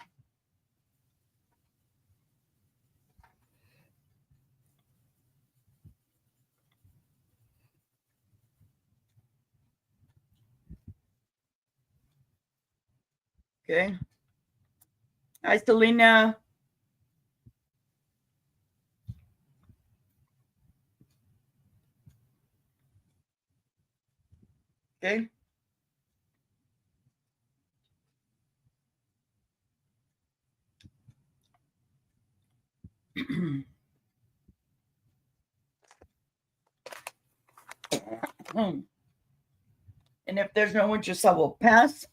Okay. Hi, Selena. Okay. And if there's no interest, I will pass.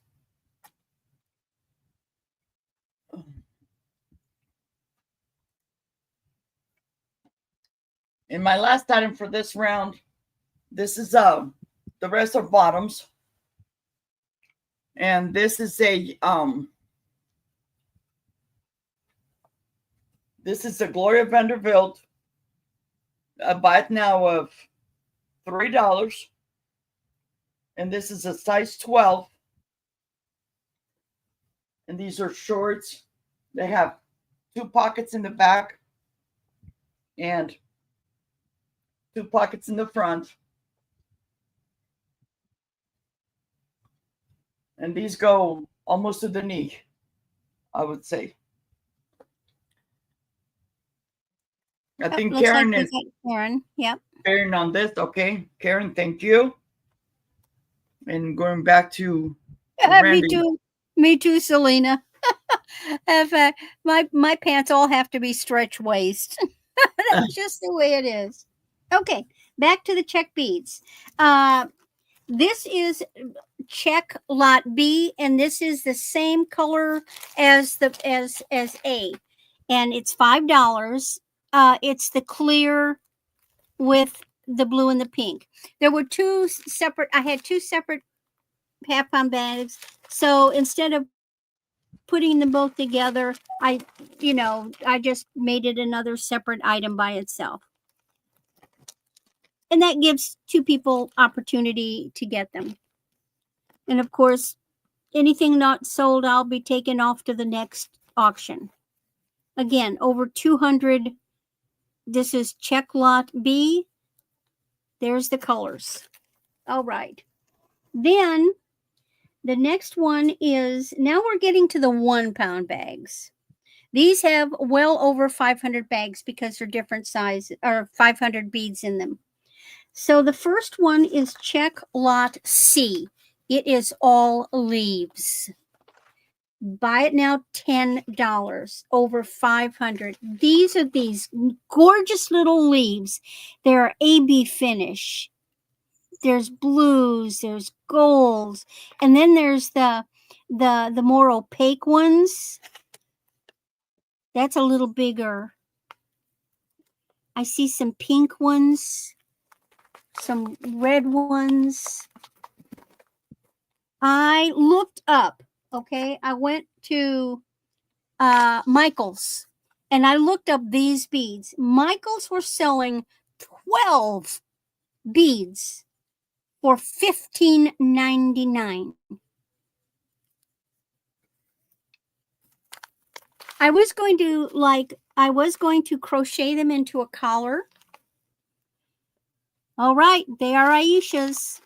And my last item for this round, this is the rest are bottoms. And this is a This is the Gloria Vanderbilt. Buy it now of $3. And this is a size 12. And these are shorts. They have 2 pockets in the back and 2 pockets in the front. And these go almost to the knee, I would say. I think Looks Karen like we is got Karen. Yep. Karen on this. Okay, Karen, thank you. And going back to Me Randy. too. Me too, Selena. In fact, my pants all have to be stretch waist. That's just the way it is. Okay, back to the check beads. This is check lot B, and this is the same color as A, and it's $5. It's the clear with the blue and the pink. There were I had two separate half-pound bags, so instead of putting them both together, I just made it another separate item by itself. And that gives 2 people opportunity to get them. And of course, anything not sold, I'll be taken off to the next auction. Again, over 200. This is check lot B. There's the colors. All right. Then the next one is, now we're getting to the 1-pound bags. These have well over 500 bags because they're different size, or 500 beads in them. So the first one is check lot C. It is all leaves. Buy it now, $10, over 500. These are these gorgeous little leaves. They're AB finish. There's blues, there's golds, and then there's the more opaque ones. That's a little bigger. I see some pink ones, some red ones. I looked up, okay? I went to Michael's and I looked up these beads. Michael's were selling 12 beads for $15.99. I was going to crochet them into a collar. All right, they are Aisha's.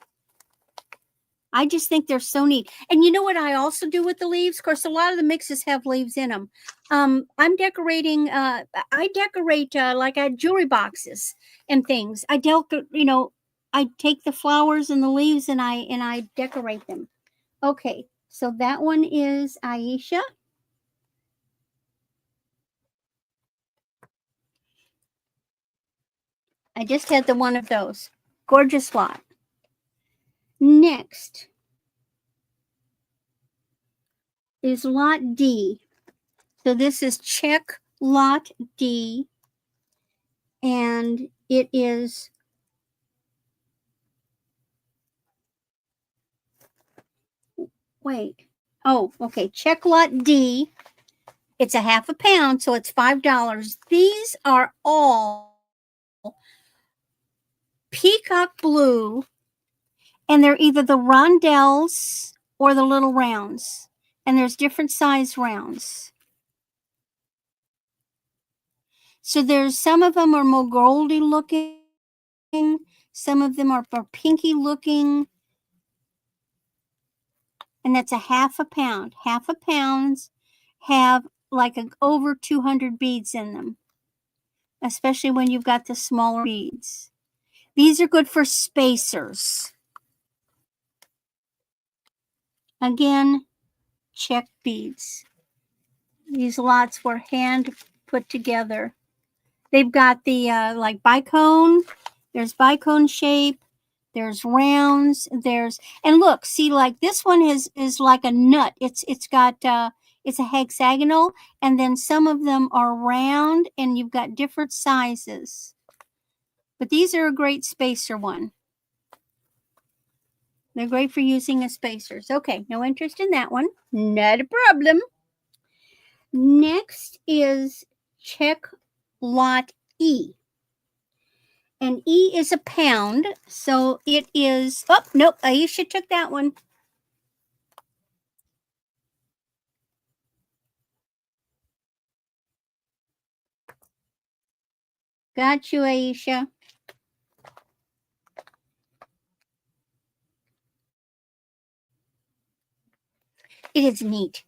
I just think they're so neat. And you know what I also do with the leaves? Of course, a lot of the mixes have leaves in them. I'm decorating, I decorate like jewelry boxes and things. I take the flowers and the leaves and I decorate them. Okay, so that one is Aisha. I just had the one of those. Gorgeous lot. Next is lot D. So this is check lot D. And it is check lot D. It's a half a pound, so it's $5. These are all peacock blue, and they're either the rondelles or the little rounds, and there's different size rounds. So there's some of them are more goldy looking, some of them are pinky looking, and that's a half a pound. Half a pounds have like over 200 beads in them, especially when you've got the smaller beads. These are good for spacers. Again, check beads. These lots were hand put together. They've got the like bicone. There's bicone shape. There's rounds. And look, see, like this one is like a nut. It's a hexagonal, and then some of them are round, and you've got different sizes. But these are a great spacer one. They're great for using as spacers. Okay, no interest in that one. Not a problem. Next is check lot E. And E is a pound, so it is, oh, nope, Aisha took that one. Got you, Aisha. It is neat.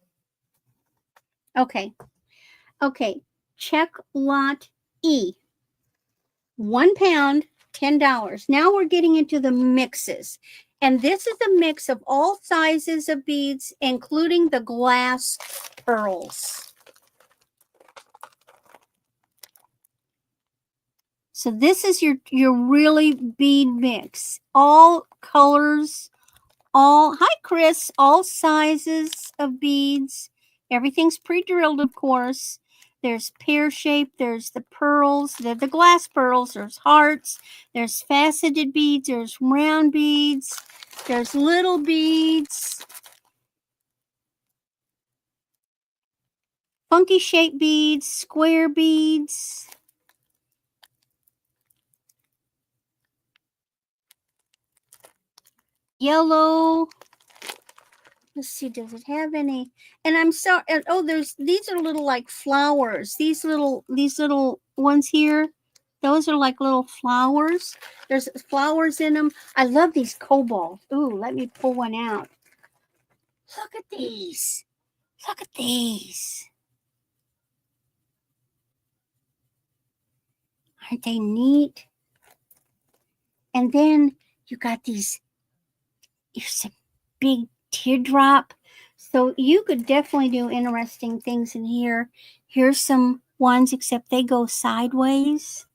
Okay. Okay. Check lot E. 1 pound, $10. Now we're getting into the mixes. And this is a mix of all sizes of beads, including the glass pearls. So this is your really bead mix. All colors, hi Chris, all sizes of beads. Everything's pre-drilled, of course. There's pear shape, there's the pearls, the glass pearls, there's hearts, there's faceted beads, there's round beads, there's little beads, funky shaped beads, square beads. Yellow. Let's see, does it have any? And I'm sorry. Oh, these are little like flowers. These little ones here, those are like little flowers. There's flowers in them. I love these cobalt. Ooh, let me pull one out. Look at these. Look at these. Aren't they neat? And then you got these. Here's a big teardrop. So you could definitely do interesting things in here. Here's some ones, except they go sideways.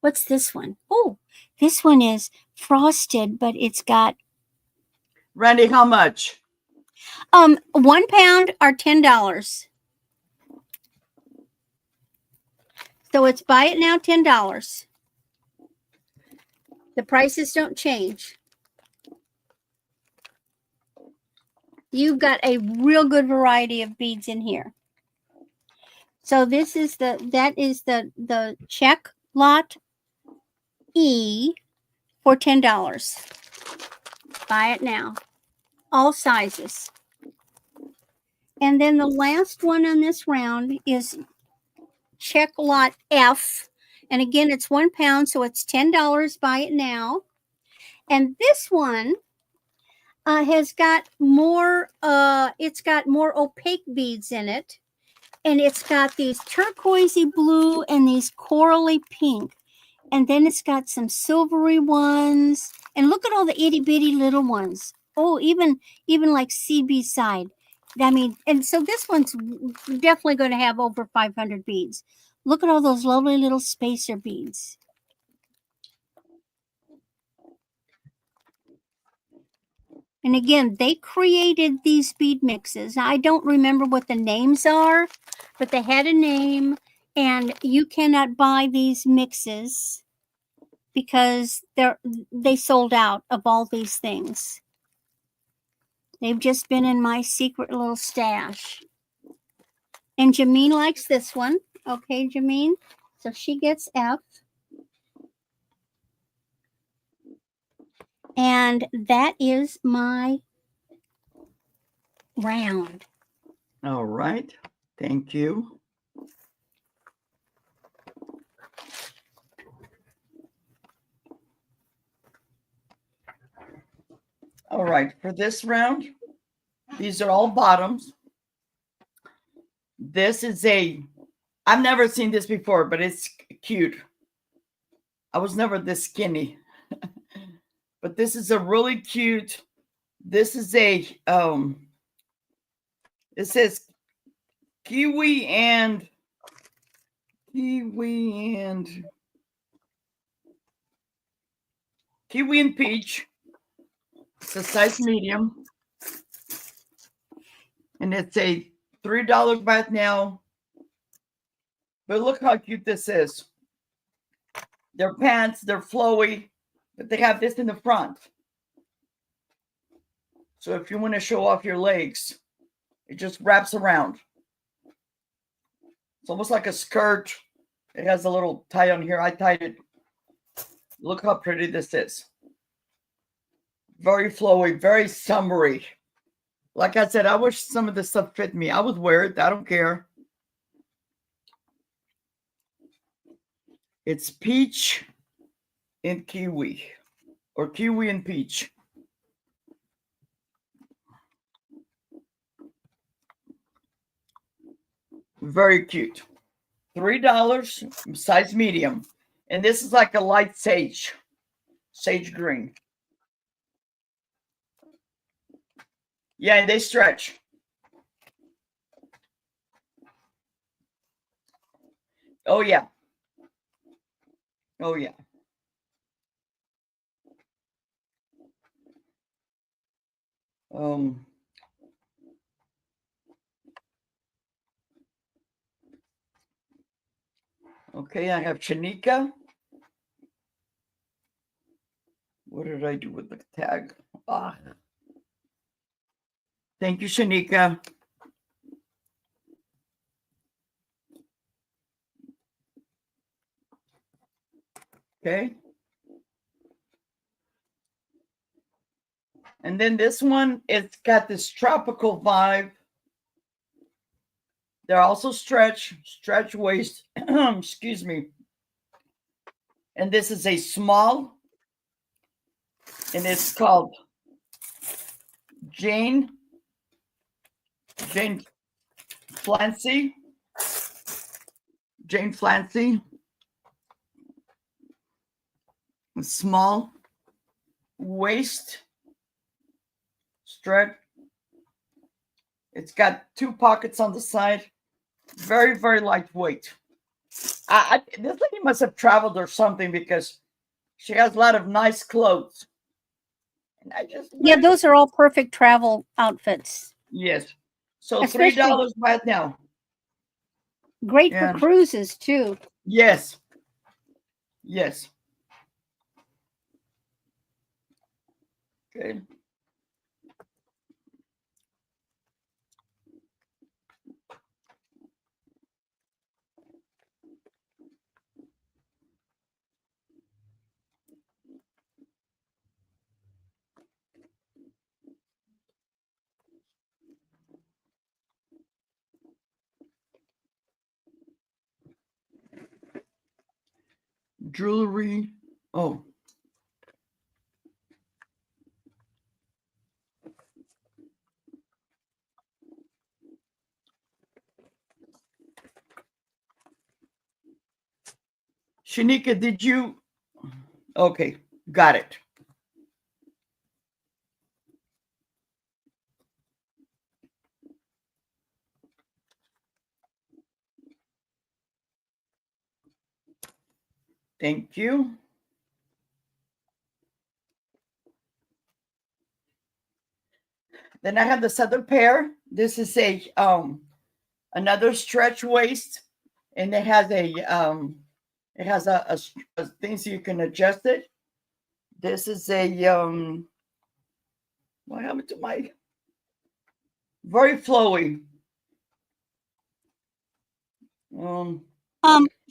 What's this one? Oh, this one is frosted, but it's got Randy, how much? 1 pound are $10. So it's buy it now, $10. The prices don't change. You've got a real good variety of beads in here. So this is the check lot E for $10. Buy it now. All sizes. And then the last one on this round is check lot F. And again, it's 1 pound, so it's $10. Buy it now. And this one has got more, it's got more opaque beads in it. And it's got these turquoisey blue and these corally pink. And then it's got some silvery ones. And look at all the itty bitty little ones. Oh, even like CB side. I mean, and so this one's definitely going to have over 500 beads. Look at all those lovely little spacer beads. And again, they created these bead mixes. I don't remember what the names are, but they had a name, and you cannot buy these mixes because they sold out of all these things. They've just been in my secret little stash. And Jameen likes this one. Okay, Jameen. So she gets F. And that is my round. All right. Thank you. All right. For this round, these are all bottoms. This is I've never seen this before, but it's cute. I was never this skinny. But this is a really cute, this is it says kiwi and peach. It's a size medium. And it's a $3 baht now. But look how cute this is. They're pants, they're flowy, but they have this in the front. So if you want to show off your legs, It just wraps around. It's almost like a skirt. It has a little tie on here. I tied it. Look how pretty this is. Very flowy, very summery. Like I said, I wish some of this stuff fit me. I would wear it. I don't care. It's peach and kiwi, or kiwi and peach. Very cute. $3, size medium. And this is like a light sage green. Yeah, and they stretch. Oh, yeah. Oh, yeah. Okay, I have Shanika. What did I do with the tag? Ah. Thank you, Shanika. Okay. And then this one, it's got this tropical vibe. They're also stretch waist. Excuse me. And this is a small, and it's called Jane Flancy. Jane Flancy. Small waist stretch. It's got 2 pockets on the side. Very, very lightweight. This lady must have traveled or something because she has a lot of nice clothes. And yeah, those are all perfect travel outfits. Yes. So $3 right now. Great for cruises too. Yes. Yes. Okay. Jewelry. Oh. Shanika, did you? Okay, got it. Thank you. Then I have this other pair. This is a another stretch waist, and it has a thing so you can adjust it. This is a what happened to my very flowy.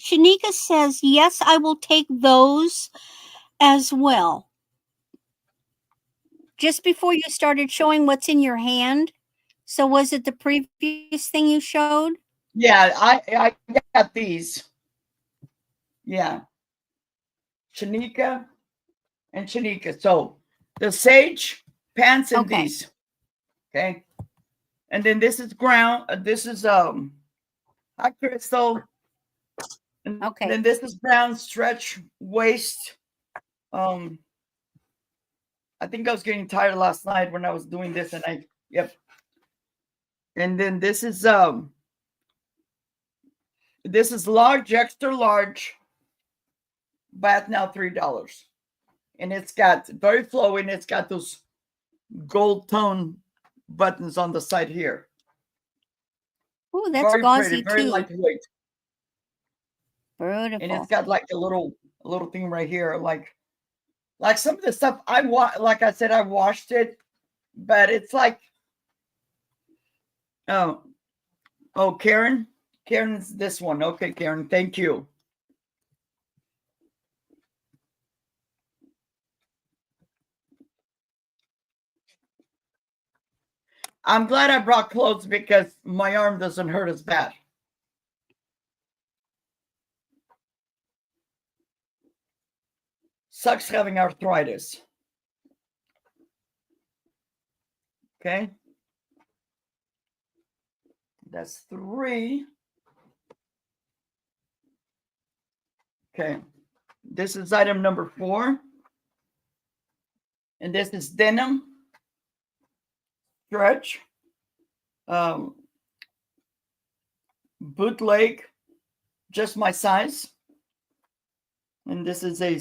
Shanika says, yes, I will take those as well. Just before you started showing what's in your hand. So was it the previous thing you showed? Yeah, I got these. Yeah. Shanika and Shanika. So the sage pants and these. Okay. And then this is this is high crystal. And then this is brown stretch waist. I think I was getting tired last night when I was doing this, and yep. And then this is large, extra large, but now $3. And it's got very flowy, and it's got those gold tone buttons on the side here. Oh, that's very gauzy pretty, very lightweight. Beautiful. And it's got like a little thing right here, like some of the stuff like I said, I washed it, but it's like Oh, oh, Karen. Karen's this one. Okay, Karen. Thank you. I'm glad I brought clothes because my arm doesn't hurt as bad. Sucks having arthritis. Okay. That's 3. Okay. This is item number 4. And this is denim stretch. Bootleg, just my size. And this is a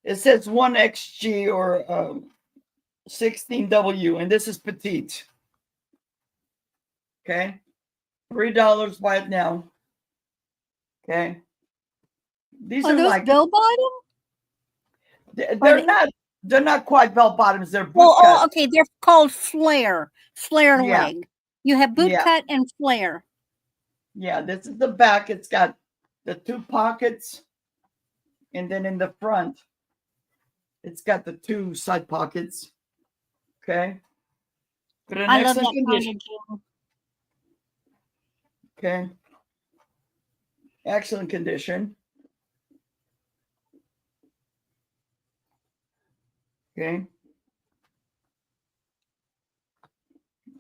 it says 1XG or 16W, and this is petite. Okay, $3. Buy it now. Okay, these Are are those like bell bottom? they're not quite bell bottoms. They're boot Oh, cut. okay. They're called flare Yeah. leg. You have boot Yeah. cut and flare. Yeah, this is the back. It's got the 2 pockets, and then in the front, it's got the 2 side pockets. Okay. But in I love that excellent condition. kind of jean. Okay. Excellent condition. Okay.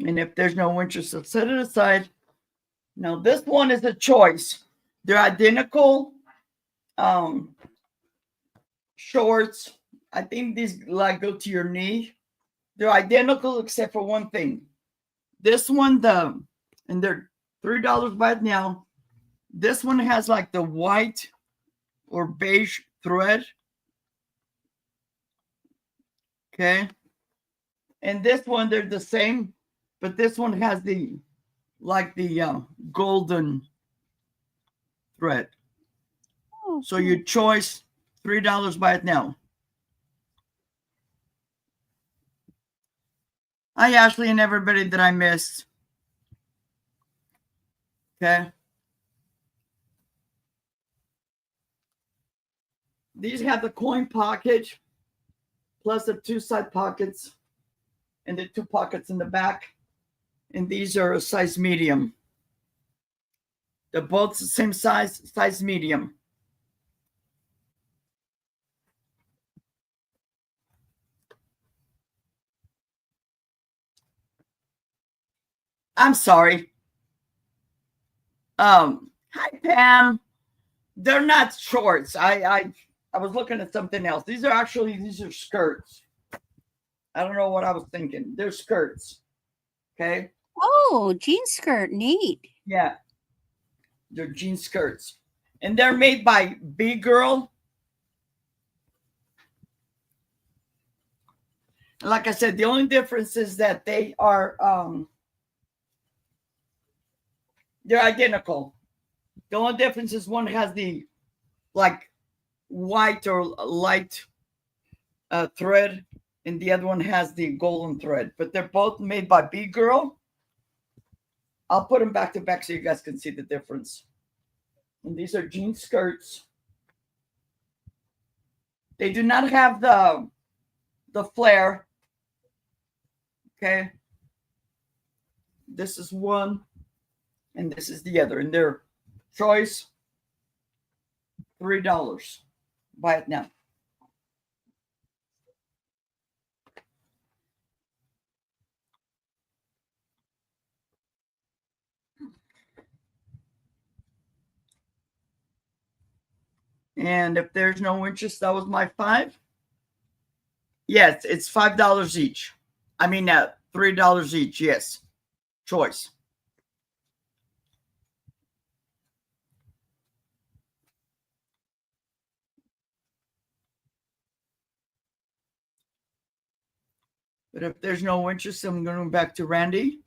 And if there's no interest, let's set it aside. Now, this one is a choice. They're identical shorts. I think these like go to your knee. They're identical except for one thing. This one, and they're $3 right now. This one has like the white or beige thread. Okay. And this one, they're the same, but this one has the golden thread. Oh, So your choice, $3, buy it now. Hi, Ashley, and everybody that I missed. Okay. These have the coin pocket plus the 2 side pockets and the 2 pockets in the back. And these are a size medium. They're both the same size medium. I'm sorry. Hi, Pam. They're not shorts. I was looking at something else. These are skirts. I don't know what I was thinking. They're skirts. Okay. Oh, jean skirt, neat. Yeah. They're jean skirts. And they're made by B Girl. Like I said, the only difference is that they are they're identical. The only difference is one has the like white or light thread, and the other one has the golden thread. But they're both made by B Girl. I'll put them back to back so you guys can see the difference. And these are jean skirts. They do not have the flare. Okay. This is one, and this is the other. And their choice, $3. Buy it now. And if there's no interest, that was my 5. Yes, it's $5 each. I mean, $3 each. Yes, choice. But if there's no interest, I'm going back to Randy.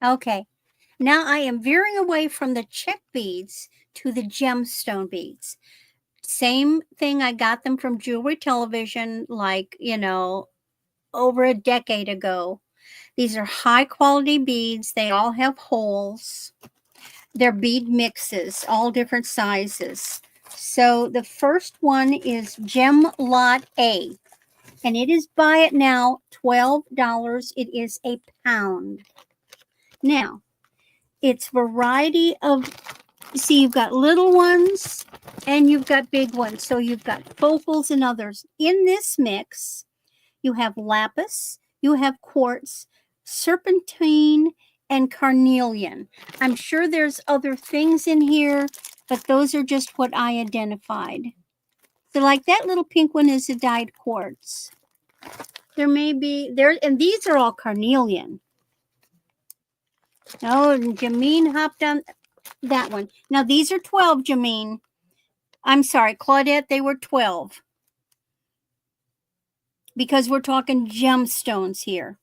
Okay. Now I am veering away from the check beads to the gemstone beads. Same thing. I got them from Jewelry Television, like, over a decade ago. These are high quality beads. They all have holes. They're bead mixes, all different sizes. So the first one is Gem Lot A, and it is buy it now $12. It is a pound. Now, it's variety of, see, you've got little ones and you've got big ones. So you've got focals and others. In this mix, you have lapis, you have quartz, serpentine, and carnelian. I'm sure there's other things in here, but those are just what I identified. So like that little pink one is a dyed quartz. There may be, and these are all carnelian. Oh, and Jameen hopped on that one. Now these are 12, Jameen. I'm sorry, Claudette, they were 12. Because we're talking gemstones here.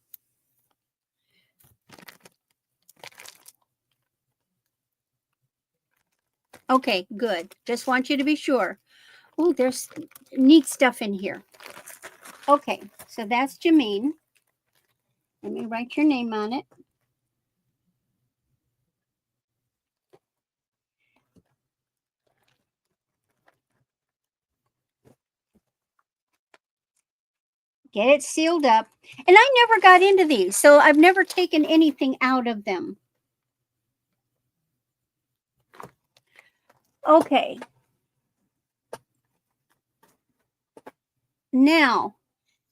Okay, good. Just want you to be sure. Oh, there's neat stuff in here. Okay, so that's Jameen. Let me write your name on it. Get it sealed up. And I never got into these, so I've never taken anything out of them. Okay. Now,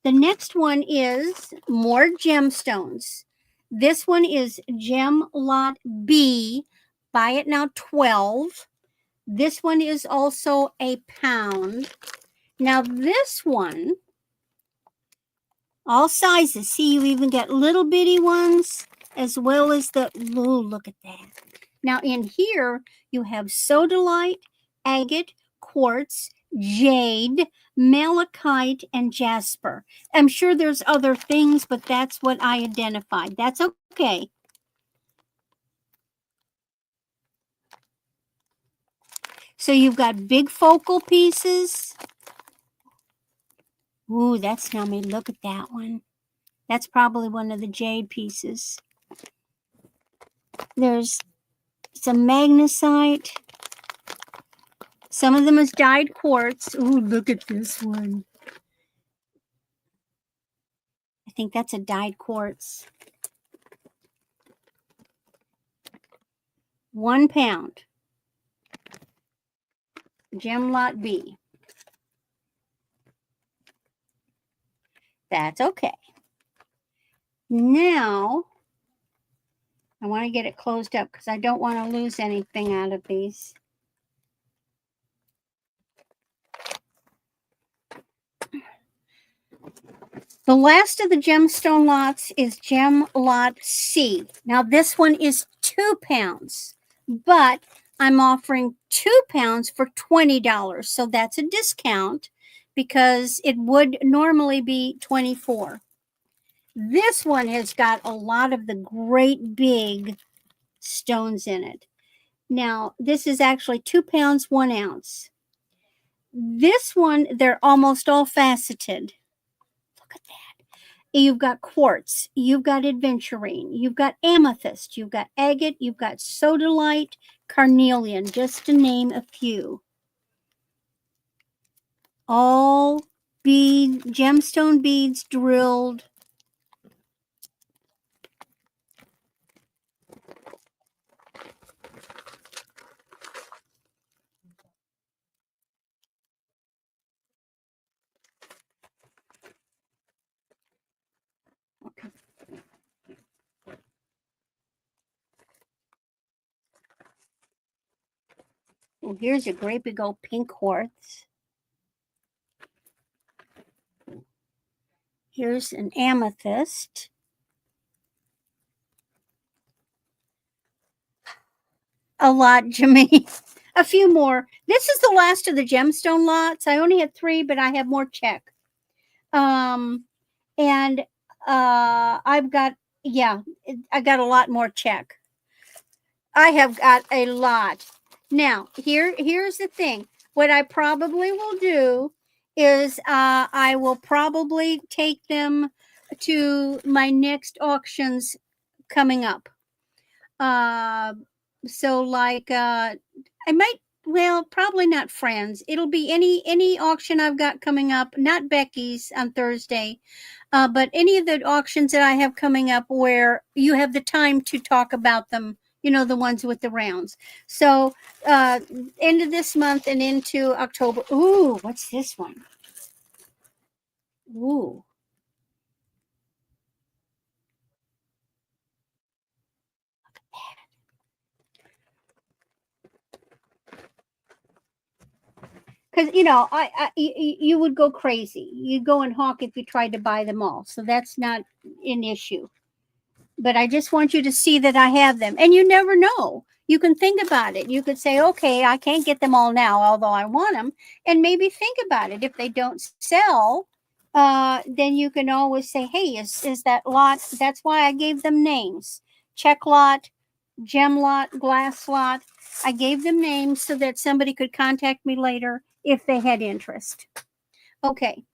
the next one is more gemstones. This one is Gem Lot B. Buy it now 12. This one is also a pound. Now this one, all sizes. See, you even got little bitty ones as well as the, ooh, look at that. Now in here, you have sodalite, agate, quartz, jade, malachite, and jasper. I'm sure there's other things, but that's what I identified. That's okay. So you've got big focal pieces. Ooh, that's yummy. Look at that one. That's probably one of the jade pieces. There's some magnesite. Some of them is dyed quartz. Ooh, look at this one. I think that's a dyed quartz. 1 pound. Gem Lot B. That's okay. Now, I want to get it closed up because I don't want to lose anything out of these. The last of the gemstone lots is Gem Lot C. Now, this one is 2 pounds, but I'm offering 2 pounds for $20. So that's a discount because it would normally be $24. This one has got a lot of the great big stones in it. Now, this is actually 2 pounds, 1 ounce. This one, they're almost all faceted. Look at that. You've got quartz, you've got adventurine, you've got amethyst, you've got agate, you've got sodalite, carnelian, just to name a few. All gemstone beads drilled. Okay. Well, here's a great big old pink quartz. Here's an amethyst. A lot, Jimmy. A few more. This is the last of the gemstone lots. I only had 3, but I have more check. And I've got Yeah, I got a lot more check. I have got a lot. Now, here's the thing. What I probably will do is I will probably take them to my next auctions coming up. Uh, so like I might, well, probably not Friends. It'll be any auction I've got coming up, not Becky's on Thursday, but any of the auctions that I have coming up where you have the time to talk about them, you know, the ones with the rounds. So end of this month and into October. Ooh, what's this one? Ooh. Because you know, you would go crazy. You'd go and hawk if you tried to buy them all. So that's not an issue. But I just want you to see that I have them. And you never know. You can think about it. You could say, okay, I can't get them all now, although I want them. And maybe think about it. If they don't sell, then you can always say, hey, is that lot? That's why I gave them names. Check lot, gem lot, glass lot. I gave them names so that somebody could contact me later if they had interest. Okay,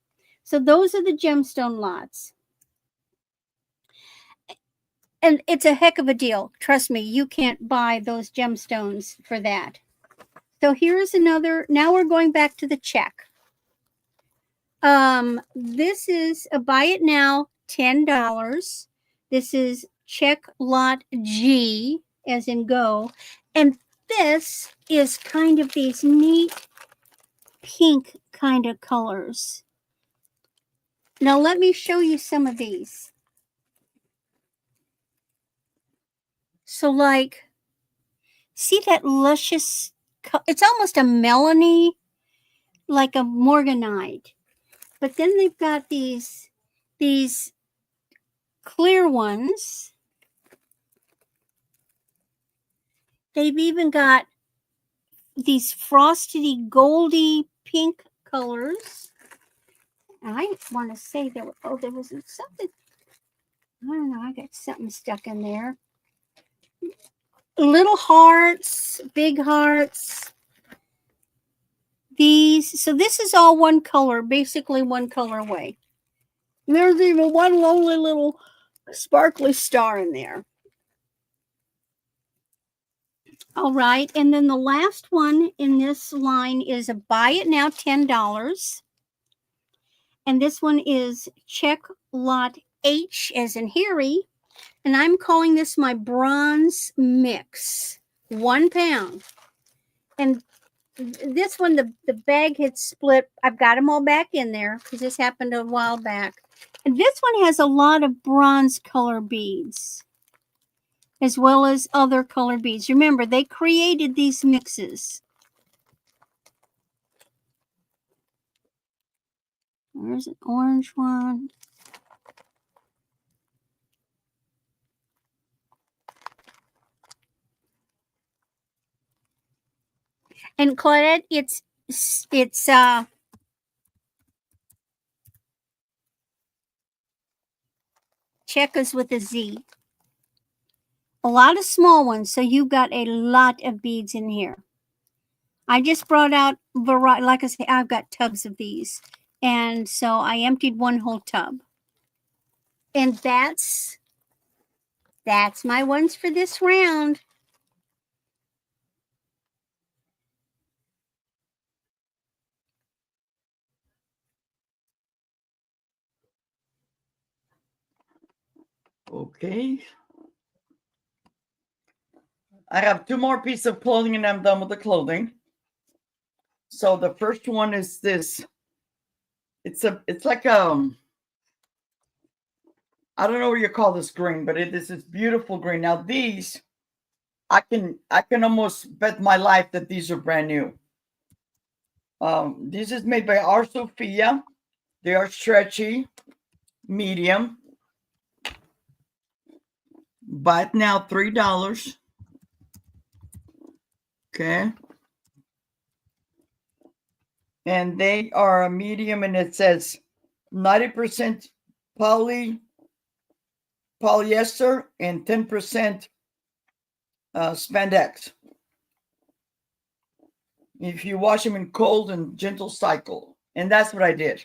so those are the gemstone lots. And it's a heck of a deal. Trust me, you can't buy those gemstones for that. So here's another. Now we're going back to the check. This is a buy it now, $10. This is check lot G, as in go. And this is kind of these neat pink kind of colors. Now let me show you some of these. So like, see that luscious, it's almost a melony, like a morganite. But then they've got these clear ones. They've even got these frosty, goldy pink colors. And I want to say there was something. I don't know. I got something stuck in there. Little hearts, big hearts. So this is all one color, basically one colorway. There's even one lonely little sparkly star in there. All right, and then the last one in this line is a buy it now, $10. And this one is check lot H as in Harry. And I'm calling this my bronze mix, 1 pound. And this one, the bag had split. I've got them all back in there because this happened a while back. And this one has a lot of bronze color beads, as well as other color beads. Remember, they created these mixes. There's an orange one. And Claudette, it's checkers with a Z. A lot of small ones, so you've got a lot of beads in here. I just brought out variety. Like I say, I've got tubs of these, and so I emptied one whole tub. And that's my ones for this round. Okay. I have 2 more pieces of clothing and I'm done with the clothing. So the first one is this. It's like I don't know what you call this green, but it is this beautiful green. Now these, I can almost bet my life that these are brand new. This is made by R. Sophia. They are stretchy, medium. Buy it now, $3. Okay. And they are a medium, and it says 90% polyester polyester and 10% spandex. If you wash them in cold and gentle cycle. And that's what I did.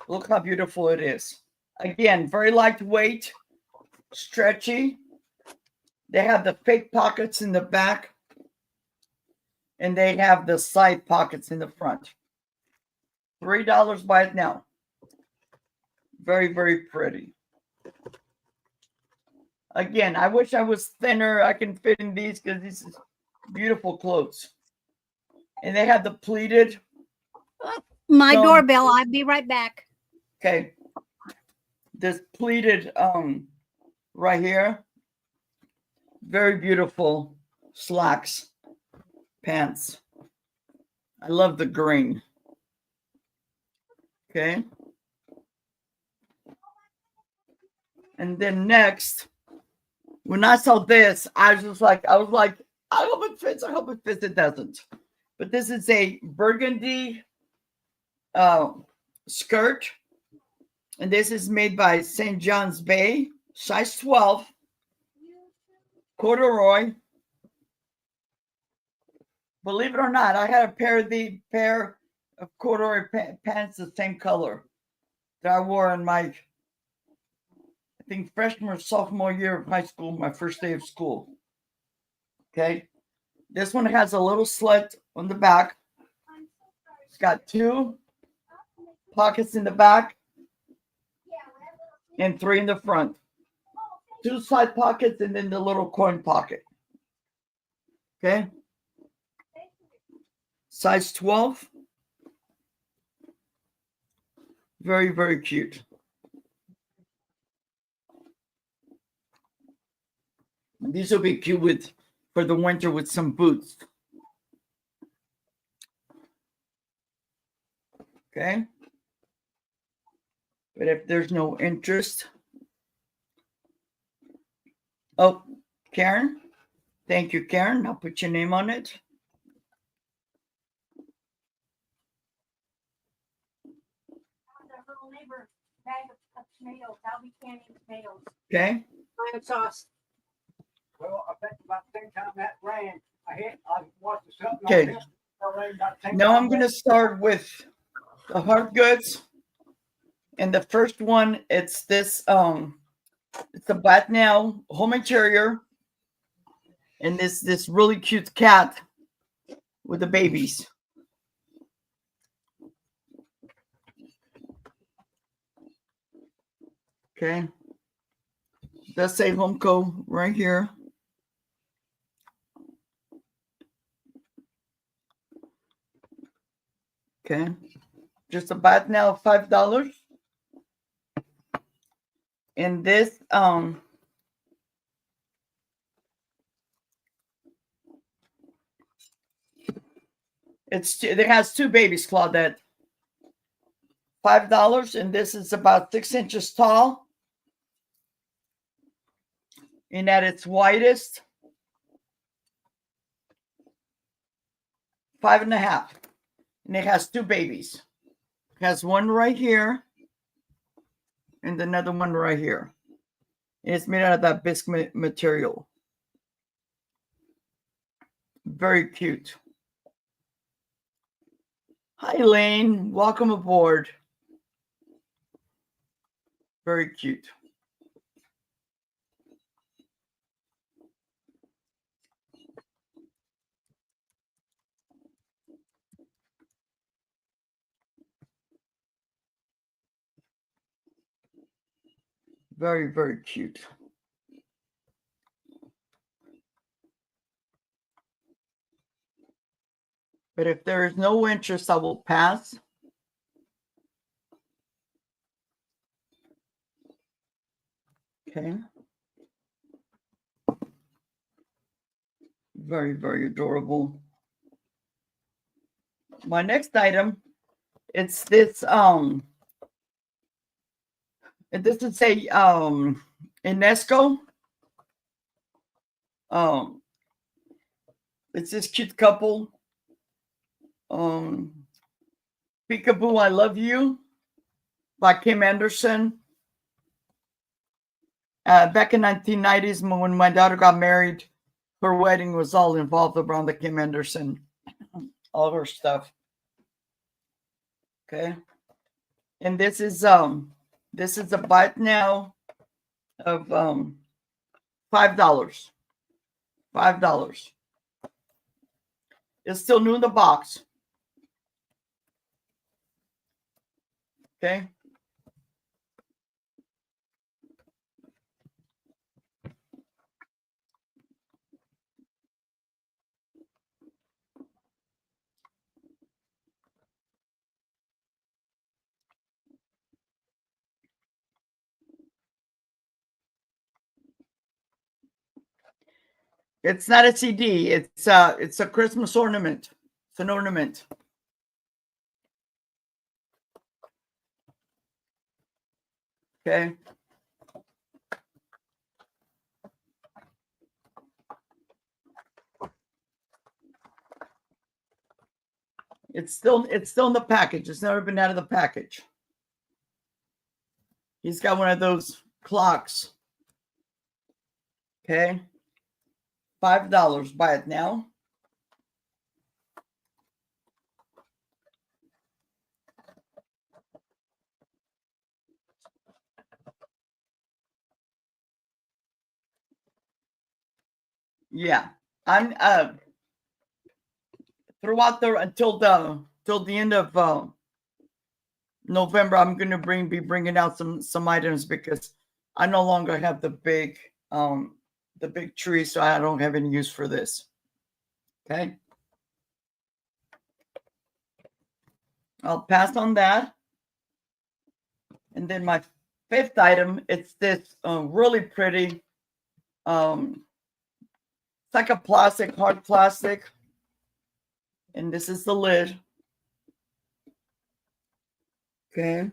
Look how beautiful it is. Again, very lightweight, stretchy. They have the fake pockets in the back. And they have the side pockets in the front. $3 buy it now. Very, very pretty. Again, I wish I was thinner. I can fit in these because this is beautiful clothes. And they have the pleated. My doorbell. I'll be right back. Okay. This pleated right here. Very beautiful slacks, pants. I love the green. Okay. And then next, when I saw this, I was like, I hope it fits. I hope it fits. It doesn't. But this is a burgundy skirt. And this is made by St. John's Bay, size 12, corduroy. Believe it or not, I had a pair of corduroy pants the same color that I wore in my, I think, freshman or sophomore year of high school, my first day of school. Okay. This one has a little slit on the back. It's got 2 pockets in the back and 3 in the front. 2 side pockets and then the little coin pocket. Okay. Size 12. Very, very cute. These will be cute for the winter with some boots. Okay. But if there's no interest. Oh, Karen. Thank you, Karen. I'll put your name on it. Bag of tomatoes. I'll be canning tomatoes. Okay. Lemon sauce. Well, I bet about the same time that ran, I watched the something. Okay. Now I'm going to start with the hard goods. And the first one, it's this, it's a Batnell home interior. And this really cute cat with the babies. Okay. Does say Homeco right here. Okay. Just a Batnell, $5. And this, it has 2 babies, Claudette. $5, and this is about 6 inches tall. And at its widest, 5.5. And it has 2 babies. It has one right here and another one right here. And it's made out of that bisque material. Very cute. Hi, Elaine. Welcome aboard. Very cute. Very, very cute. But if there is no interest, I will pass. Okay. Very, very adorable. My next item, it's this, this is a Enesco. It's this cute couple. Peekaboo, I Love You by Kim Anderson. Back in 1990s, when my daughter got married, her wedding was all involved around the Kim Anderson, all her stuff. Okay. And this is a buy now of $5. $5. It's still new in the box. Okay. It's not a CD. It's a Christmas ornament. It's an ornament. Okay. It's still in the package. It's never been out of the package. He's got one of those clocks. Okay. $5. Buy it now. Yeah. I'm throughout until the end of November, I'm going to be bringing out some items because I no longer have the big tree, so I don't have any use for this. Okay. I'll pass on that. And then my fifth item, it's this really pretty, it's like a plastic, hard plastic. And this is the lid. Okay.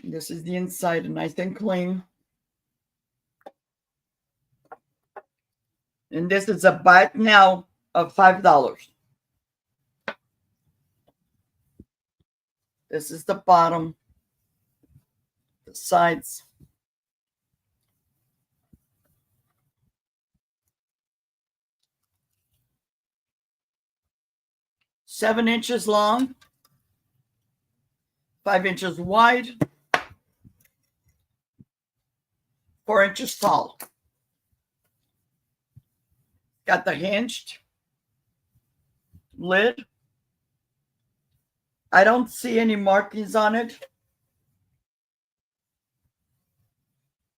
This is the inside, nice and clean. And this is a buy it now of $5. This is the bottom, the sides. Seven inches long, 5 inches wide, 4 inches tall. Got the hinged lid. I don't see any markings on it,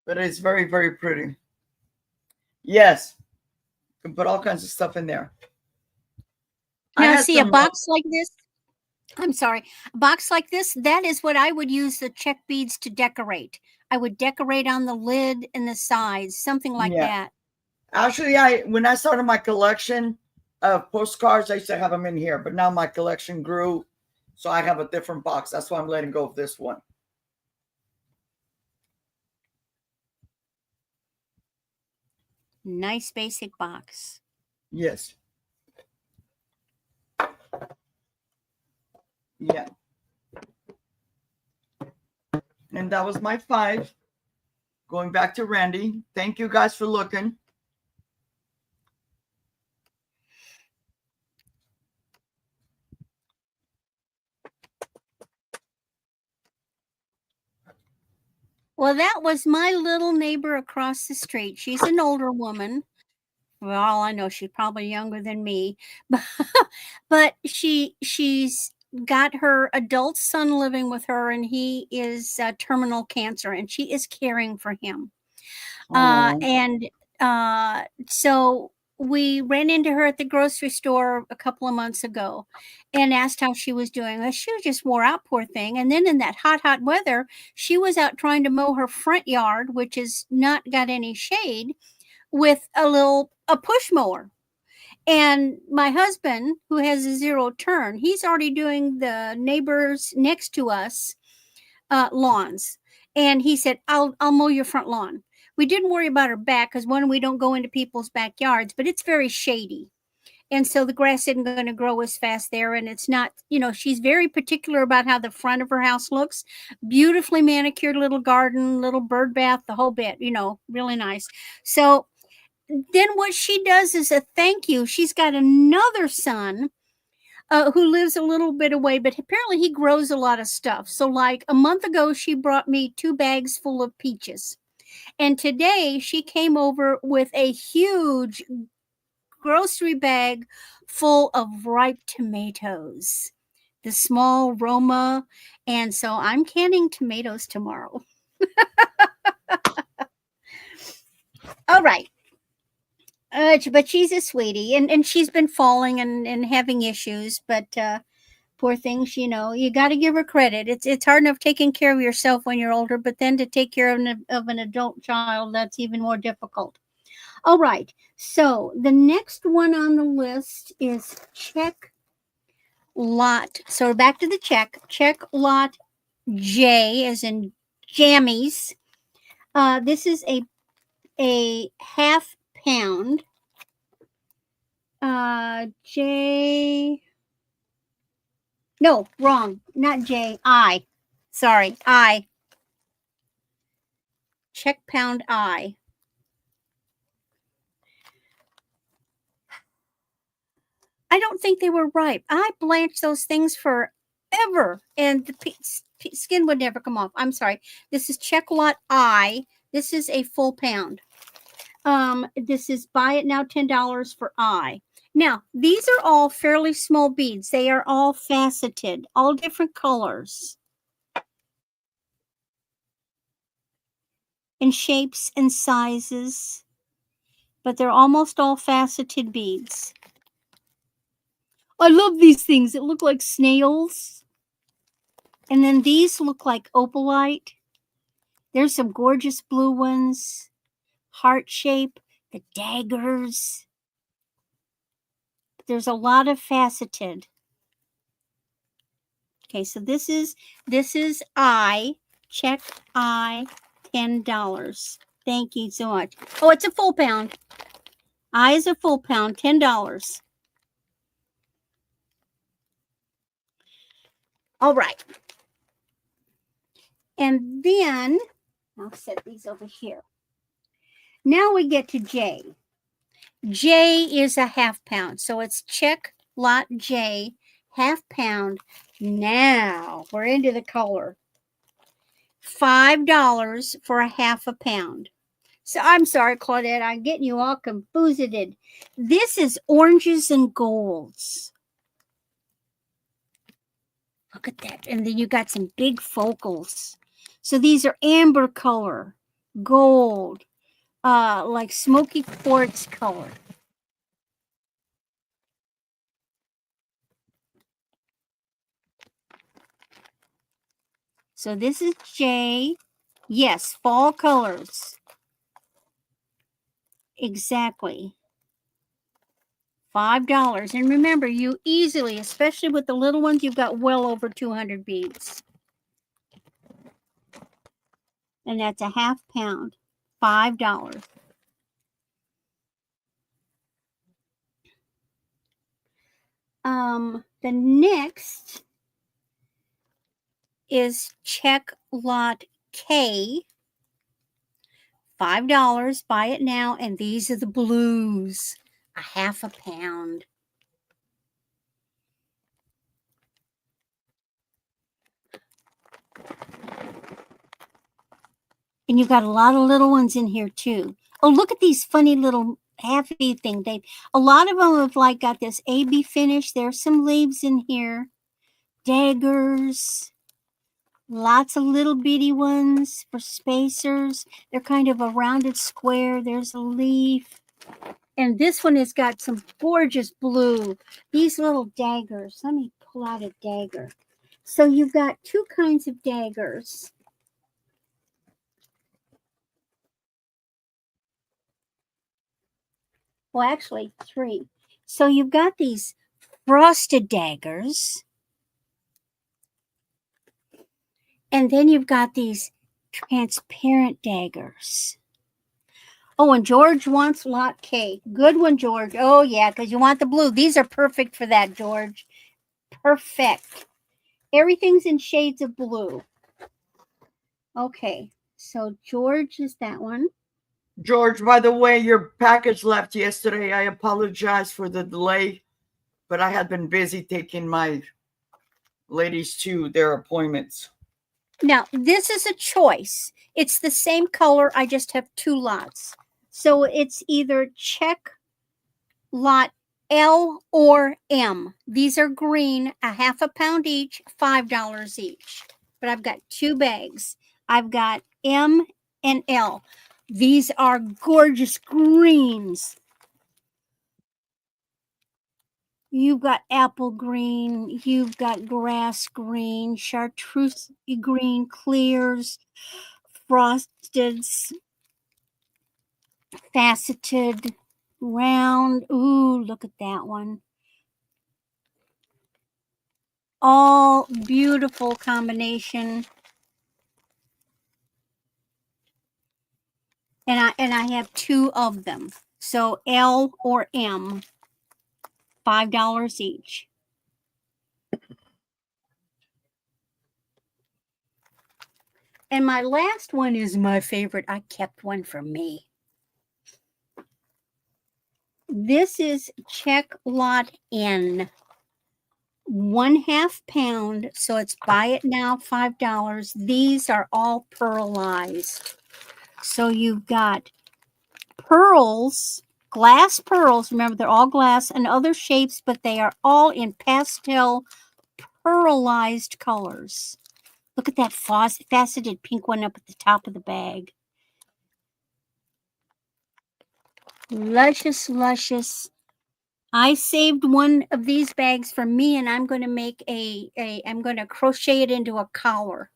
but it's very, very pretty. Yes, you can put all kinds of stuff in there. Now, see a box like this. I'm sorry, a box like this. That is what I would use the check beads to decorate. I would decorate on the lid and the sides, something like that. Actually, when I started my collection of postcards, I used to have them in here, but now my collection grew, so I have a different box. That's why I'm letting go of this one. Nice basic box. Yes. Yeah. And that was my 5. Going back to Randy. Thank you guys for looking. Well, that was my little neighbor across the street. She's an older woman. For all I know, she's probably younger than me. But she's got her adult son living with her, and he is terminal cancer, and she is caring for him. So we ran into her at the grocery store a couple of months ago and asked how she was doing. Well, she was just wore out, poor thing. And then in that hot weather, she was out trying to mow her front yard, which is not got any shade, with a push mower. And my husband, who has a zero turn, he's already doing the neighbors next to us lawns. And he said, I'll mow your front lawn. We didn't worry about her back because, one, we don't go into people's backyards, but it's very shady. And so the grass isn't going to grow as fast there. And it's not, she's very particular about how the front of her house looks. Beautifully manicured little garden, little bird bath, the whole bit, really nice. So then what she does is a thank you. She's got another son who lives a little bit away, but apparently he grows a lot of stuff. So like a month ago, she brought me 2 bags full of peaches. And today she came over with a huge grocery bag full of ripe tomatoes, the small Roma. And so I'm canning tomatoes tomorrow. All right. But she's a sweetie, and she's been falling and having issues, but poor things, you got to give her credit. It's hard enough taking care of yourself when you're older, but then to take care of an adult child, that's even more difficult. All right. So the next one on the list is check lot. So we're back to the check. Check lot J, as in jammies. This is a half pound. J. No, wrong. Not J. I. Sorry. I. Check pound I. I don't think they were ripe. I blanched those things forever, and the skin would never come off. I'm sorry. This is check lot I. This is a full pound. This is buy it now $10 for I. Now, these are all fairly small beads. They are all faceted, all different colors and shapes and sizes, but they're almost all faceted beads. I love these things. It look like snails. And then these look like opalite. There's some gorgeous blue ones. Heart shape, the daggers. There's a lot of faceted. Okay, so this is I. Check I, $10. Thank you so much. Oh, it's a full pound. I is a full pound, $10. All right. And then I'll set these over here. Now we get to J. J is a half pound. So it's check lot J, half pound. Now we're into the color. $5 for a half a pound. So I'm sorry, Claudette, I'm getting you all confused. This is oranges and golds. Look at that. And then you got some big focals. So these are amber color, gold, like smoky quartz color. So this is J. Yes, fall colors. Exactly. $5. And remember, you easily, especially with the little ones, you've got well over 200 beads. And that's a half pound. $5. The next is check lot K. $5. Buy it now. And these are the blues. A half a pound. And you've got a lot of little ones in here too. Oh, look at these funny little happy thing. A lot of them have like got this AB finish. There's some leaves in here. Daggers. Lots of little bitty ones for spacers. They're kind of a rounded square. There's a leaf. And this one has got some gorgeous blue. These little daggers. Let me pull out a dagger. So you've got 2 kinds of daggers. Well, actually 3. So you've got these frosted daggers. And then you've got these transparent daggers. Oh, and George wants lot K. Good one, George. Oh, yeah, because you want the blue. These are perfect for that, George. Perfect. Everything's in shades of blue. Okay, so George is that one. George, by the way, your package left yesterday. I apologize for the delay, but I had been busy taking my ladies to their appointments. Now, this is a choice. It's the same color. I just have two lots. So it's either check lot L or M. These are green, a half a pound each, $5 each. But I've got two bags. I've got M and L. These are gorgeous greens. You've got apple green, you've got grass green, chartreuse green, clears, frosteds, faceted, round. Ooh, look at that one. All beautiful combination. And I have two of them. So L or M, $5 each. And my last one is my favorite. I kept one for me. This is check lot N. 1/2 pound. So it's buy it now, $5. These are all pearlized. So you've got pearls, glass pearls. Remember, they're all glass and other shapes, but they are all in pastel pearlized colors. Look at that faceted pink one up at the top of the bag. Luscious, luscious. I saved one of these bags for me, and I'm going to make I'm going to crochet it into a collar.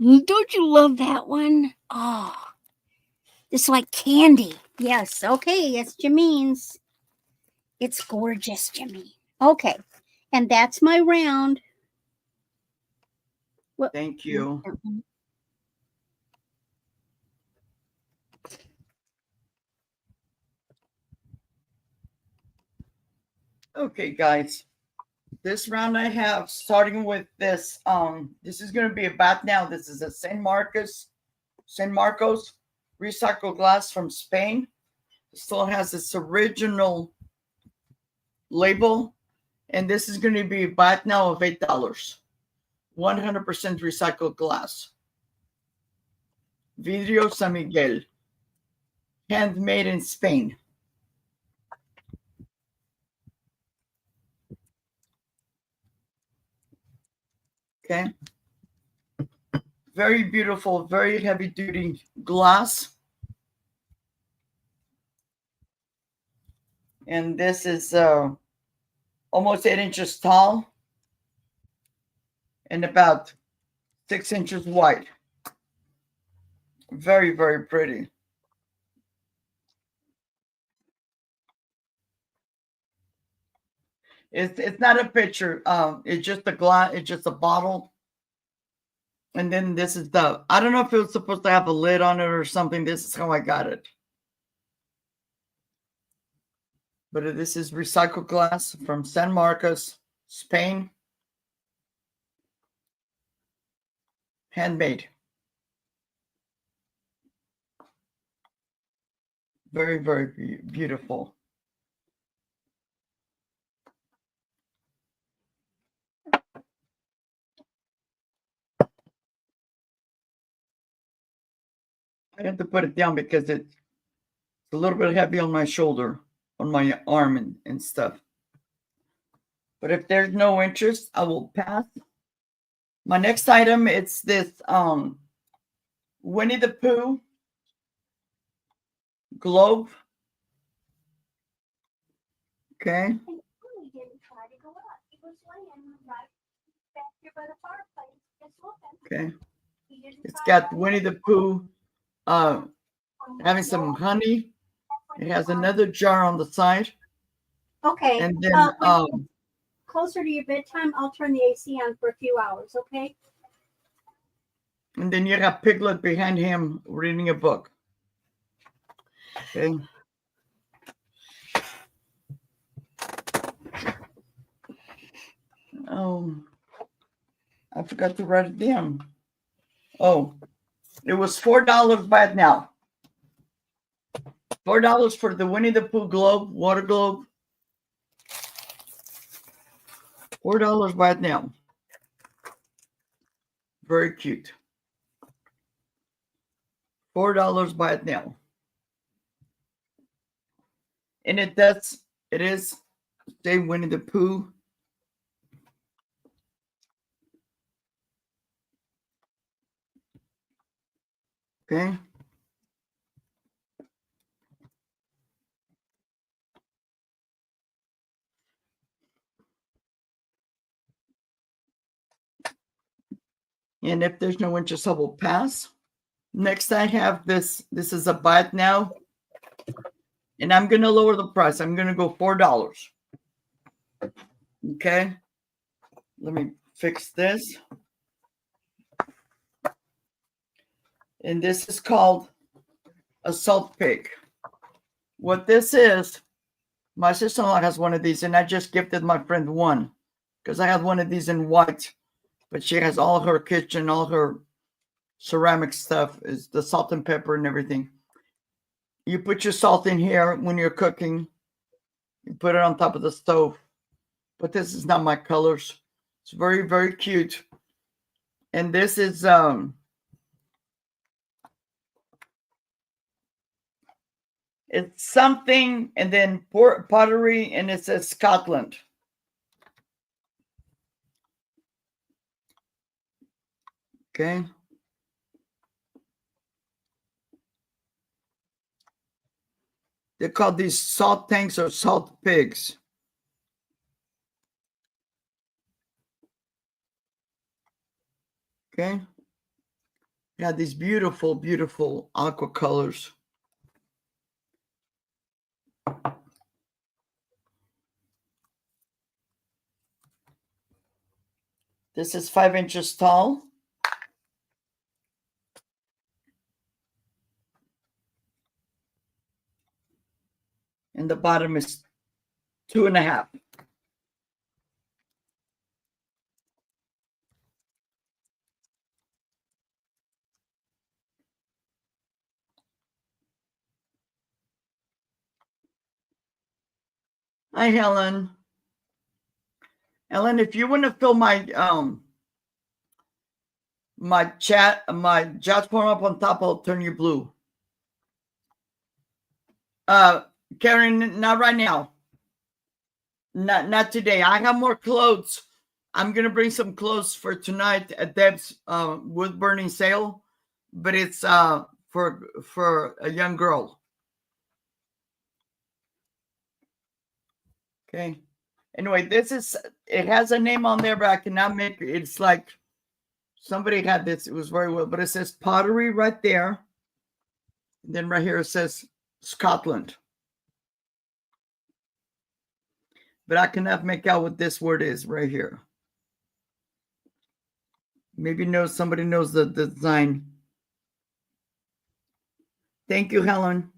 Don't you love that one? Oh, it's like candy. Yes. Okay. It's Jamine's. It's gorgeous, Jamine. Okay. And that's my round. Well, Thank you. Okay, guys. This round I have, starting with this, this is going to be a bat now. This is a San Marcos recycled glass from Spain. It still has its original label, and this is going to be a bat now of $8. 100% recycled glass. Vidrio San Miguel, handmade in Spain. Okay. Very beautiful, very heavy duty glass. And this is almost 8 inches tall and about 6 inches wide. Very, very pretty. It's not a picture. It's just a glass. It's just a bottle. And then this is I don't know if it was supposed to have a lid on it or something. This is how I got it. But this is recycled glass from San Marcos, Spain. Handmade. Very, very beautiful. I have to put it down because it's a little bit heavy on my shoulder, on my arm and stuff. But if there's no interest, I will pass. My next item, it's this Winnie the Pooh globe. Okay. Okay. It's got Winnie the Pooh having some honey. It has another jar on the side. Okay. And then Closer to your bedtime, I'll turn the AC on for a few hours, okay? And then you got Piglet behind him reading a book. Okay. Oh, I forgot to write it down. Oh, it was $4 by it now. $4 for the Winnie the Pooh globe, water globe. $4 by it now. Very cute. $4 by it now. And it is say Winnie the Pooh. Okay. And if there's no interest, I will pass. Next, I have this. This is a buy it now. And I'm going to lower the price. I'm going to go $4. Okay. Let me fix this. And this is called a salt pig. What this is, my sister-in-law has one of these, and I just gifted my friend one because I have one of these in white, but she has all her kitchen, all her ceramic stuff, is the salt and pepper and everything. You put your salt in here when you're cooking. You put it on top of the stove. But this is not my colors. It's very, very cute. And this is it's something, and then pottery, and it says Scotland. Okay. They call these salt tanks or salt pigs. Okay. Yeah, these beautiful, beautiful aqua colors. This is 5 inches tall. And the bottom is 2.5. Hi, Helen. Helen, if you want to fill my my chat form up on top, I'll turn you blue. Karen, not right now. Not today. I have more clothes. I'm gonna bring some clothes for tonight at Deb's wood burning sale, but it's for a young girl. Okay. Anyway, it has a name on there, but I cannot make it. It's like somebody had this. It was very well, but it says pottery right there. And then right here it says Scotland. But I cannot make out what this word is right here. Maybe somebody knows the design. Thank you, Helen.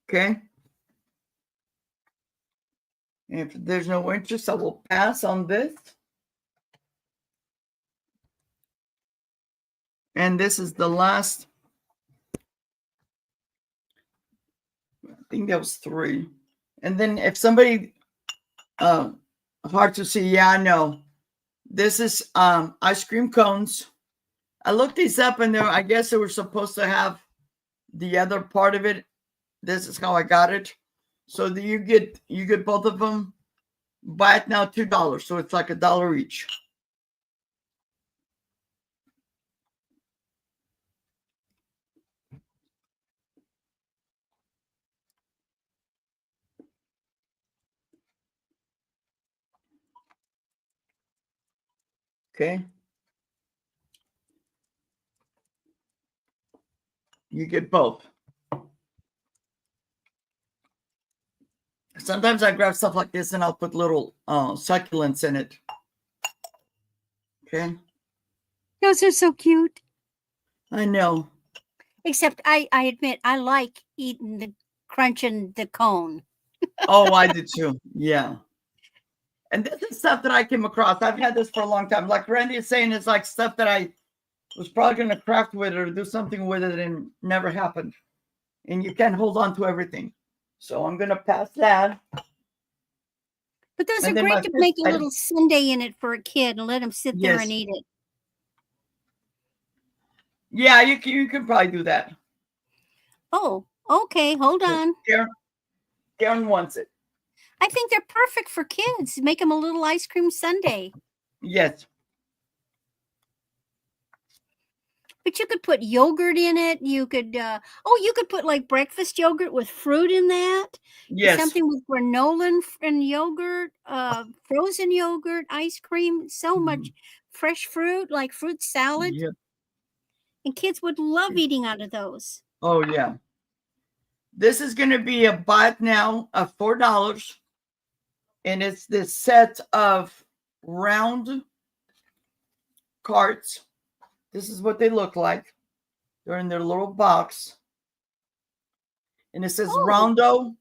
Okay. If there's no interest, I will pass on this. And this is the last. I think that was 3. And then if somebody, hard to see, yeah, I know. This is ice cream cones. I looked these up, and I guess they were supposed to have the other part of it. This is how I got it. So you get both of them. Buy it now, $2. So it's like $1 each. Okay. You get both. Sometimes I grab stuff like this and I'll put little succulents in it. Okay. Those are so cute. I know. Except I admit I like crunching the cone. Oh, I do too. Yeah. And this is stuff that I came across. I've had this for a long time. Like Randy is saying, it's like stuff that I was probably going to craft with it or do something with it and never happened. And you can't hold on to everything. So I'm going to pass that. But those And are then my great to fifth make a item- little sundae in it for a kid and let him sit there Yes. and eat it. Yeah, you can probably do that. Oh, okay. Hold on. Karen wants it. I think they're perfect for kids. Make them a little ice cream sundae. Yes. But you could put yogurt in it. You could, you could put like breakfast yogurt with fruit in that. Yes. Something with granola and yogurt, frozen yogurt, ice cream, so much fresh fruit, like fruit salad. Yep. And kids would love eating out of those. Oh, yeah. This is going to be a buy it now of $4. And it's this set of round carts. This is what they look like. They're in their little box. And it says Rondo.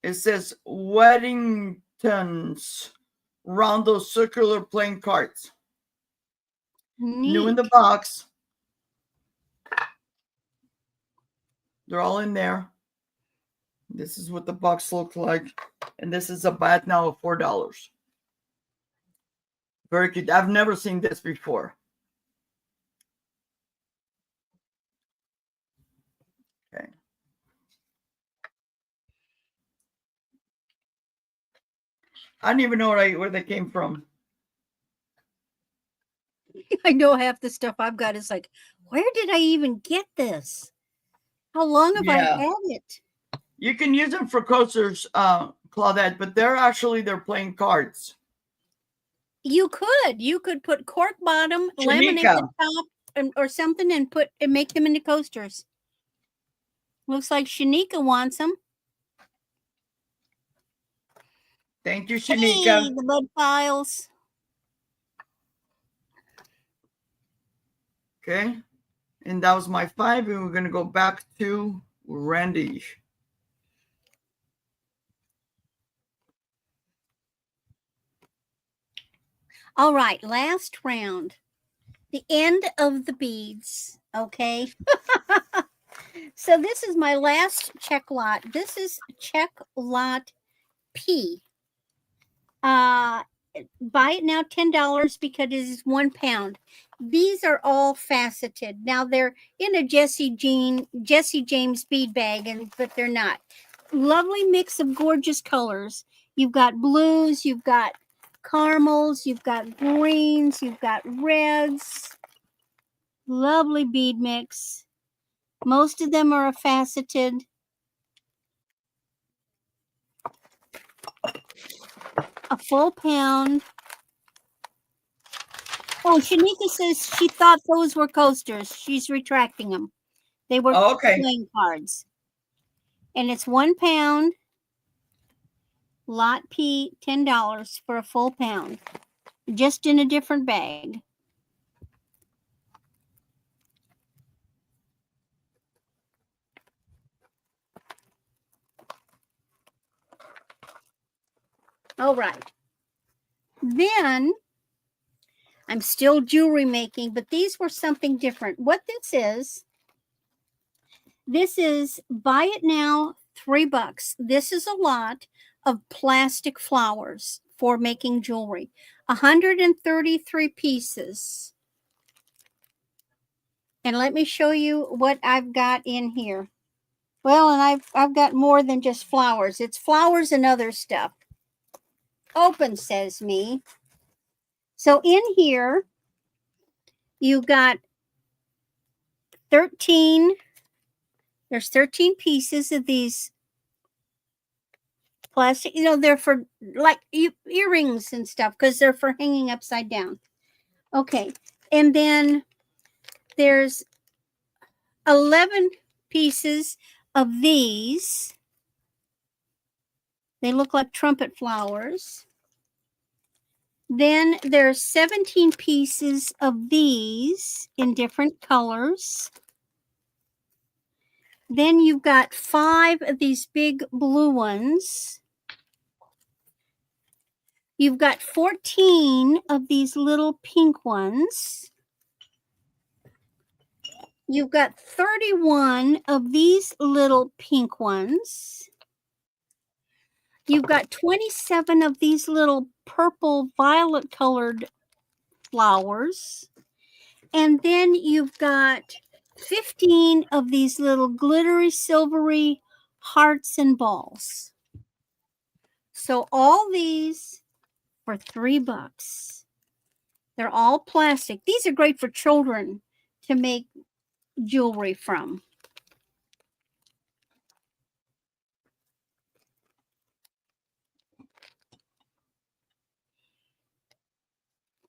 It says Weddington's Rondo circular plain carts. New in Neat. the box. They're all in there. This is what the box looks like. And this is a buy it now of $4. Very good. I've never seen this before. Okay. I don't even know where they came from. I know half the stuff I've got is like, where did I even get this? How long have I had it? You can use them for coasters, Claudette, but they're playing cards. You could put cork bottom, laminate the top, or something, and make them into coasters. Looks like Shanika wants them. Thank you, Shanika. Hey, the bud files. Okay, and that was my 5, and we're gonna go back to Randy. All right, last round. The end of the beads, okay? So this is my last check lot. This is check lot P. Buy it now $10 because it is 1 pound. These are all faceted. Now they're in a Jesse James bead bag, but they're not. Lovely mix of gorgeous colors. You've got blues, you've got caramels, you've got greens, you've got reds. Lovely bead mix. Most of them are faceted. A full pound. Oh, Shanika says she thought those were coasters. She's retracting them. They were playing cards. And it's 1 pound. Lot P, $10 for a full pound. Just in a different bag. All right. Then I'm still jewelry making, but these were something different. What this is buy it now, $3. This is a lot of plastic flowers for making jewelry. 133 pieces. And let me show you what I've got in here. Well, and I've got more than just flowers. It's flowers and other stuff. Open, says me. So in here, you got 13. There's 13 pieces of these plastic. They're for like earrings and stuff because they're for hanging upside down. Okay. And then there's 11 pieces of these. They look like trumpet flowers. Then there's 17 pieces of these in different colors. Then you've got 5 of these big blue ones. You've got 14 of these little pink ones. You've got 31 of these little pink ones. You've got 27 of these little purple violet colored flowers. And then you've got 15 of these little glittery silvery hearts and balls. So all these for $3. They're all plastic. These are great for children to make jewelry from.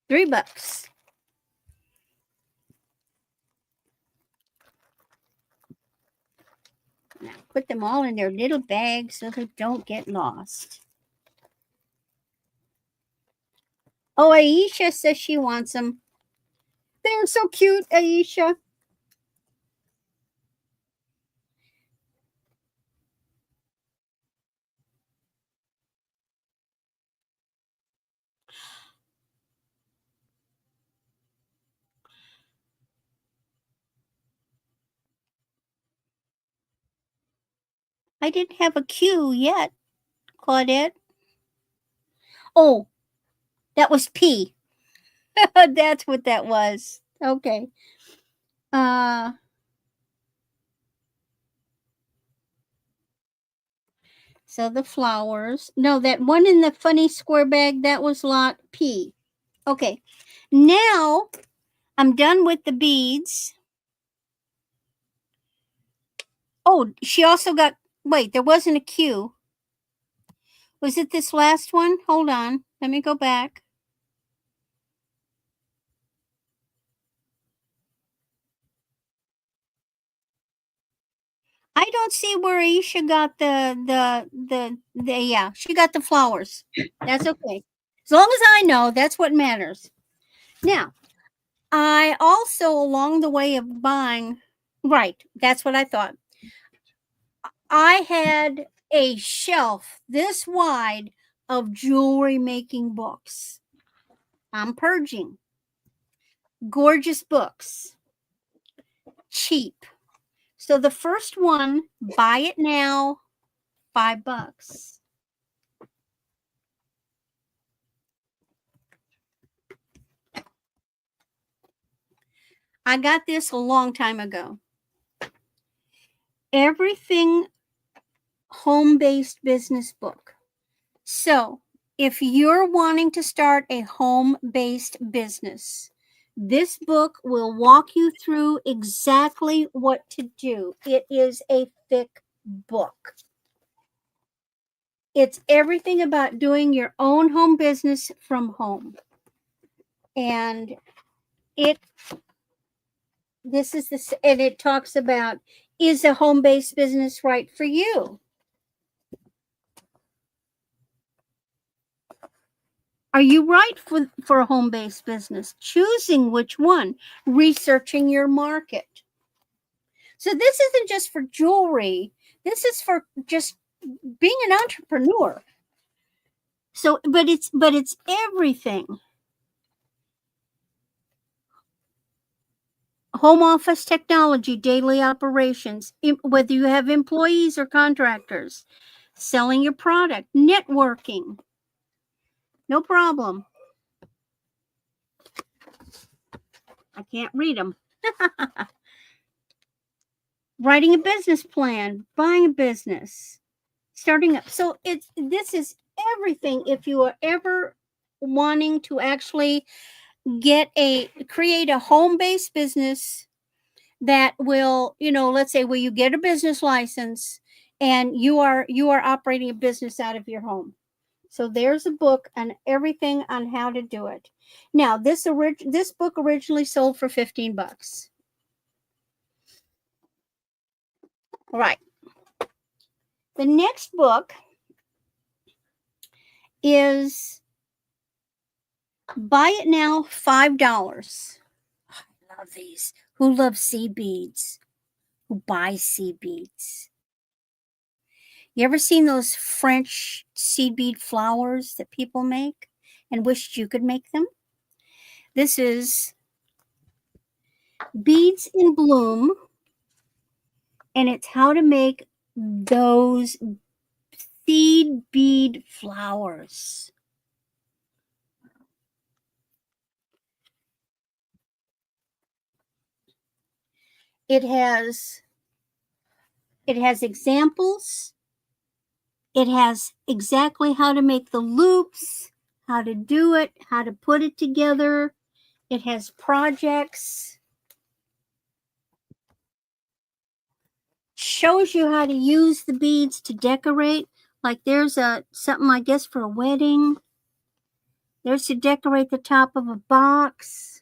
$3. Now put them all in their little bags so they don't get lost. Oh, Aisha says she wants them. They're so cute, Aisha. I didn't have a cue yet, Claudette. Oh, that was P. That's what that was. Okay. So the flowers. No, that one in the funny square bag, that was lot P. Okay. Now I'm done with the beads. Oh, she also got, wait, there wasn't a Q. Was it this last one? Hold on. Let me go back. I don't see where Aisha got the yeah, she got the flowers. That's okay. As long as I know, that's what matters. Now, I also, along the way of buying, right, that's what I thought. I had a shelf this wide of jewelry making books. I'm purging. Gorgeous books. Cheap. So the first one, buy it now, $5. I got this a long time ago. Everything home-based business book. So if you're wanting to start a home-based business, this book will walk you through exactly what to do. It is a thick book. It's everything about doing your own home business from home. And this is this, and it talks about, is a home-based business right for you? Are you right for a home-based business? Choosing which one, researching your market. So this isn't just for jewelry. This is for just being an entrepreneur. So, but it's everything. Home office technology, daily operations, whether you have employees or contractors, selling your product, networking. No problem. I can't read them. Writing a business plan, buying a business, starting up. So this is everything. If you are ever wanting to actually create a home-based business that will, let's say, you get a business license and you are operating a business out of your home. So there's a book on everything on how to do it. Now, this book originally sold for $15. All right. The next book is Buy it now, $5. I love these. Who loves seed beads? Who buys seed beads? You ever seen those French seed bead flowers that people make and wished you could make them? This is Beads in Bloom, and it's how to make those seed bead flowers. It has examples. It has exactly how to make the loops, how to do it, how to put it together. It has projects. Shows you how to use the beads to decorate. Like there's something, I guess, for a wedding. There's to decorate the top of a box.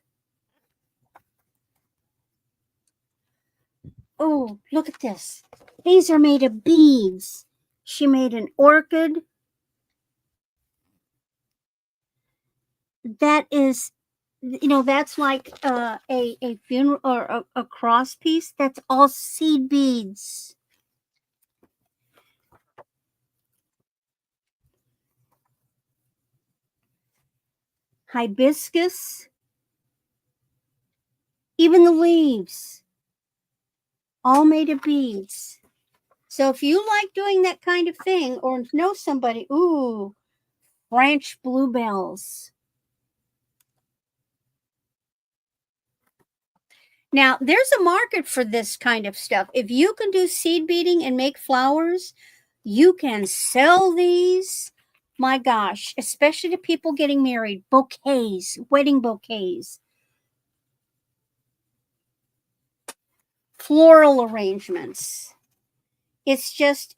Oh, look at this. These are made of beads. She made an orchid. That is, that's like a funeral or a cross piece. That's all seed beads. Hibiscus. Even the leaves. All made of beads. So if you like doing that kind of thing or know somebody, ooh, French bluebells. Now, there's a market for this kind of stuff. If you can do seed beading and make flowers, you can sell these. My gosh, especially to people getting married, bouquets, wedding bouquets, floral arrangements. It's just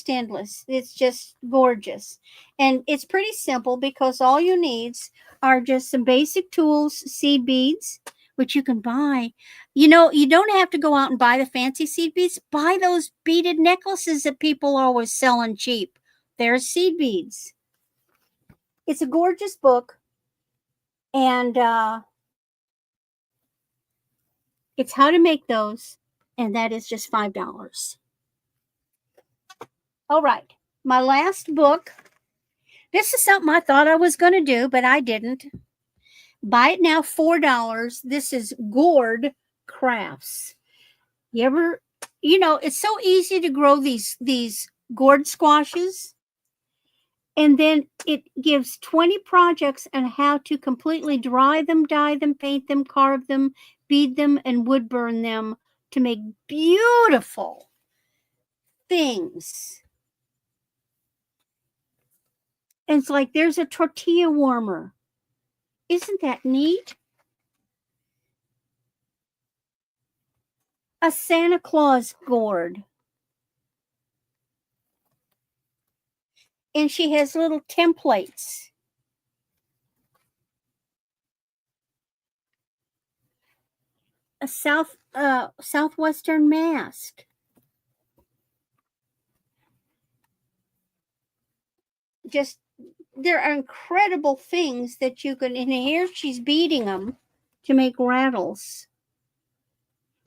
endless. It's just gorgeous. And it's pretty simple because all you need are just some basic tools, seed beads, which you can buy. You don't have to go out and buy the fancy seed beads. Buy those beaded necklaces that people are always selling cheap. They're seed beads. It's a gorgeous book. And it's how to make those. And that is just $5. All right. My last book. This is something I thought I was going to do, but I didn't. Buy it now, $4. This is Gourd Crafts. It's so easy to grow these gourd squashes. And then it gives 20 projects on how to completely dry them, dye them, paint them, carve them, bead them, and wood burn them to make beautiful things. And it's like there's a tortilla warmer. Isn't that neat? A Santa Claus gourd. And she has little templates. A southwestern mask. Just, there are incredible things that you can, and here she's beading them to make rattles.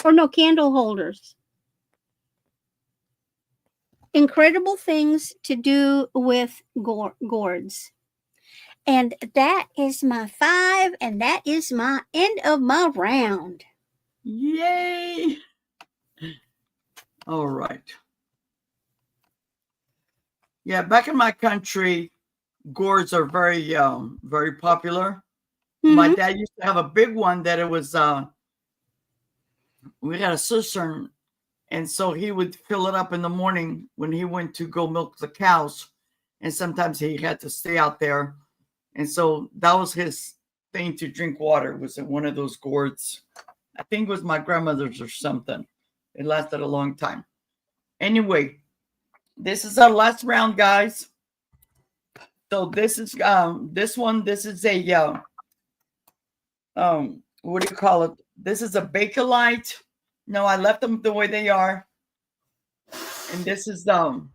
Or no, candle holders. Incredible things to do with gourds. And that is my 5, and that is my end of my round. Yay! All right. Yeah, back in my country, gourds are very, very popular. Mm-hmm. My dad used to have a big one that it was, we had a cistern, and so he would fill it up in the morning when he went to go milk the cows, and sometimes he had to stay out there, and so that was his thing to drink water, was in one of those gourds. I think it was my grandmother's or something. It lasted a long time. Anyway, this is our last round, guys. So this is this is a what do you call it? This is a Bakelite. No, I left them the way they are. And this is the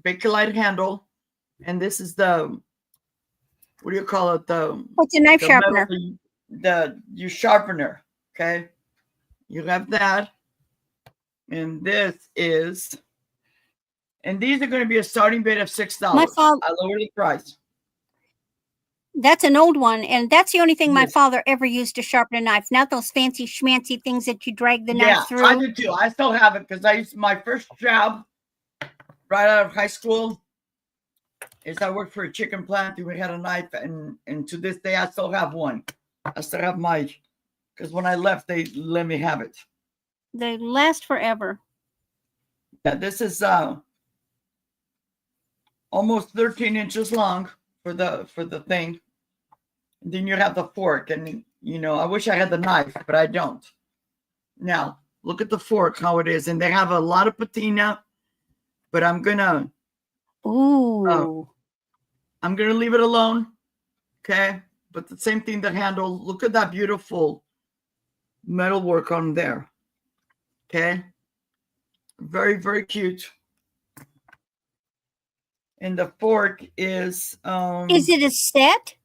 Bakelite handle. And this is the what do you call it? What's a knife The metal, sharpener? your sharpener. Okay, you have that, and this is, and these are going to be a starting bid of $6. father- I lowered the price. That's an old one, and that's the only thing my Yes. father ever used to sharpen a knife. Not those fancy schmancy things that you drag the Yeah, knife through. I do too. I still have it because I used my first job right out of high school is I worked for a chicken plant and we had a knife, and to this day I still have one. I still have my, because when I left they let me have it. They last forever. Yeah, this is almost 13 inches long for the thing. And then you have the fork, and I wish I had the knife, but I don't. Now look at the fork, how it is, and they have a lot of patina, but I'm gonna Ooh. leave it alone. Okay, but the same thing, the handle. Look at that beautiful metal work on there. Okay, very, very cute. And the fork is Is it a set?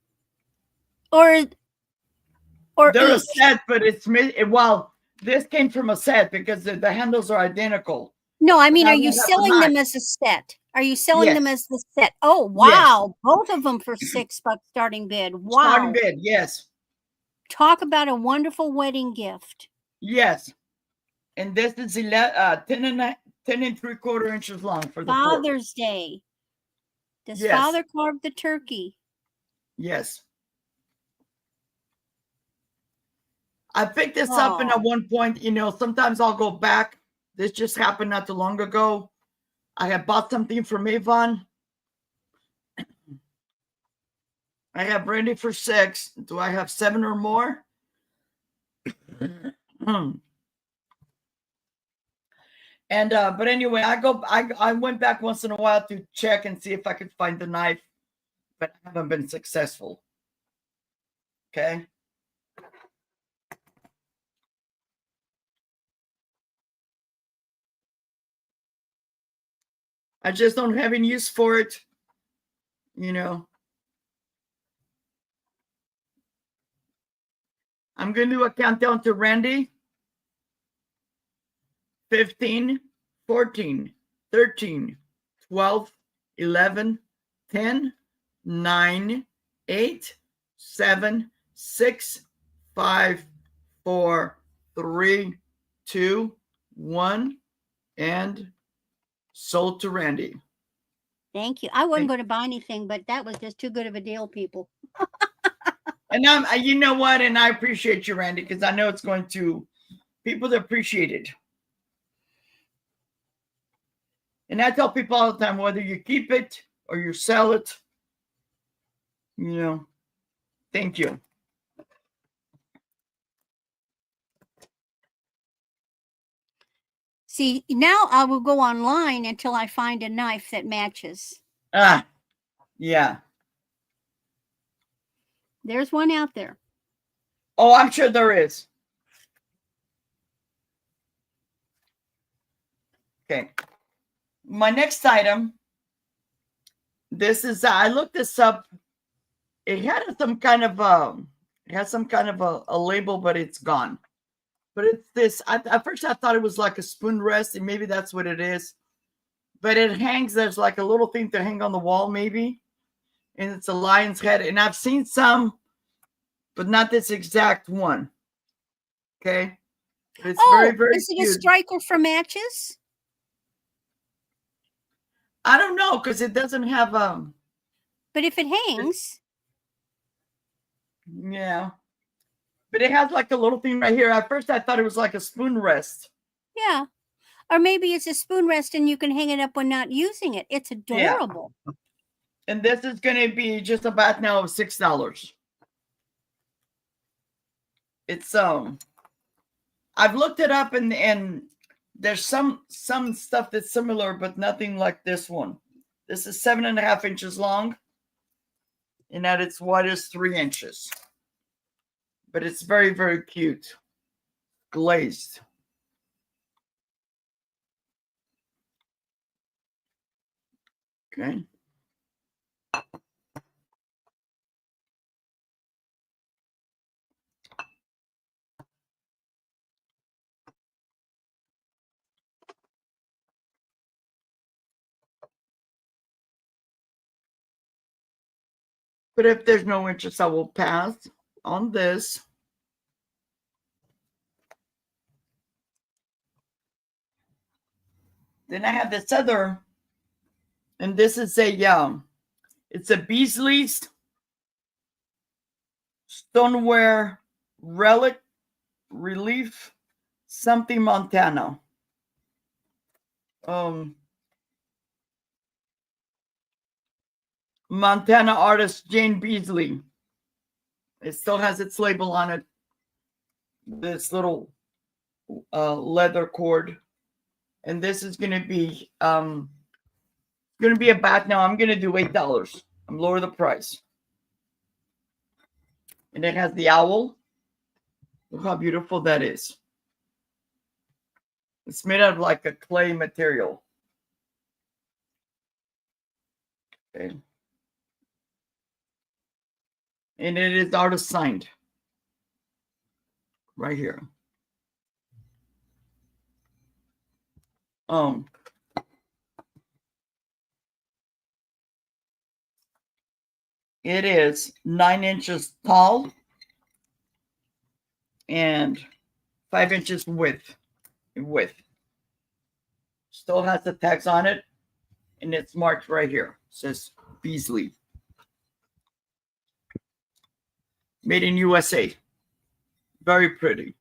Or they're a each? set, but well, this came from a set because the handles are identical. No, I mean, Now are we you have the selling them knife. as a set? Are you selling them Yes. as the set? Oh, wow. Both of them for $6 starting bid. Wow. Starting bid, yes. Talk about a wonderful wedding gift. Yes. And this is 10 and 3/4 inches long for the fork. Father's Day. Does Yes. Father carve the turkey? Yes. I picked this up, and at one point, sometimes I'll go back. This just happened not too long ago. I had bought something from Avon. I have brandy for 6. Do I have 7 or more? And but anyway, I went back once in a while to check and see if I could find the knife, but I haven't been successful. Okay. I just don't have any use for it. I'm going to do a countdown to Randy. 15, 14, 13, 12, 11, 10, 9, 8, 7, 6, 5, 4, 3, 2, 1, and sold to Randy. Thank you. I wasn't going to buy anything, but that was just too good of a deal, people. And you know what? And I appreciate you, Randy, because I know it's going to people appreciate it. And I tell people all the time, whether you keep it or you sell it, thank you. See, now I will go online until I find a knife that matches. Yeah. There's one out there. Oh, I'm sure there is. Okay. My next item. This is I looked this up. It had some kind of a label, but it's gone. But it's this. At first, I thought it was like a spoon rest, and maybe that's what it is. But it hangs. There's like a little thing to hang on the wall, maybe, and it's a lion's head. And I've seen some, but not this exact one. Okay. It's very, very is it cute. a striker for matches? I don't know, because it doesn't have But if it hangs, yeah. But it has like a little thing right here. At first, I thought it was like a spoon rest. yeah. Or maybe it's a spoon rest and you can hang it up when not using it. It's adorable. Yeah. And this is going to be just about now of $6. It's I've looked it up, and there's some stuff that's similar, but nothing like this one. This is 7.5 inches long, and at its wide is 3 inches. But it's very, very cute, glazed. Okay. But if there's no interest, I will pass on this. Then I have this other, and this is it's a Beasley's stoneware relic relief something Montana. Montana artist Jane Beasley. It still has its label on it. This little leather cord. And this is going to be a bat now. I'm going to do $8. I'm lower the price. And it has the owl. Look how beautiful that is. It's made out of like a clay material. Okay. And it is artist signed. Right here. It is 9 inches tall and 5 inches width. Still has the tags on it, and it's marked right here. It says Beasley. Made in USA. Very pretty.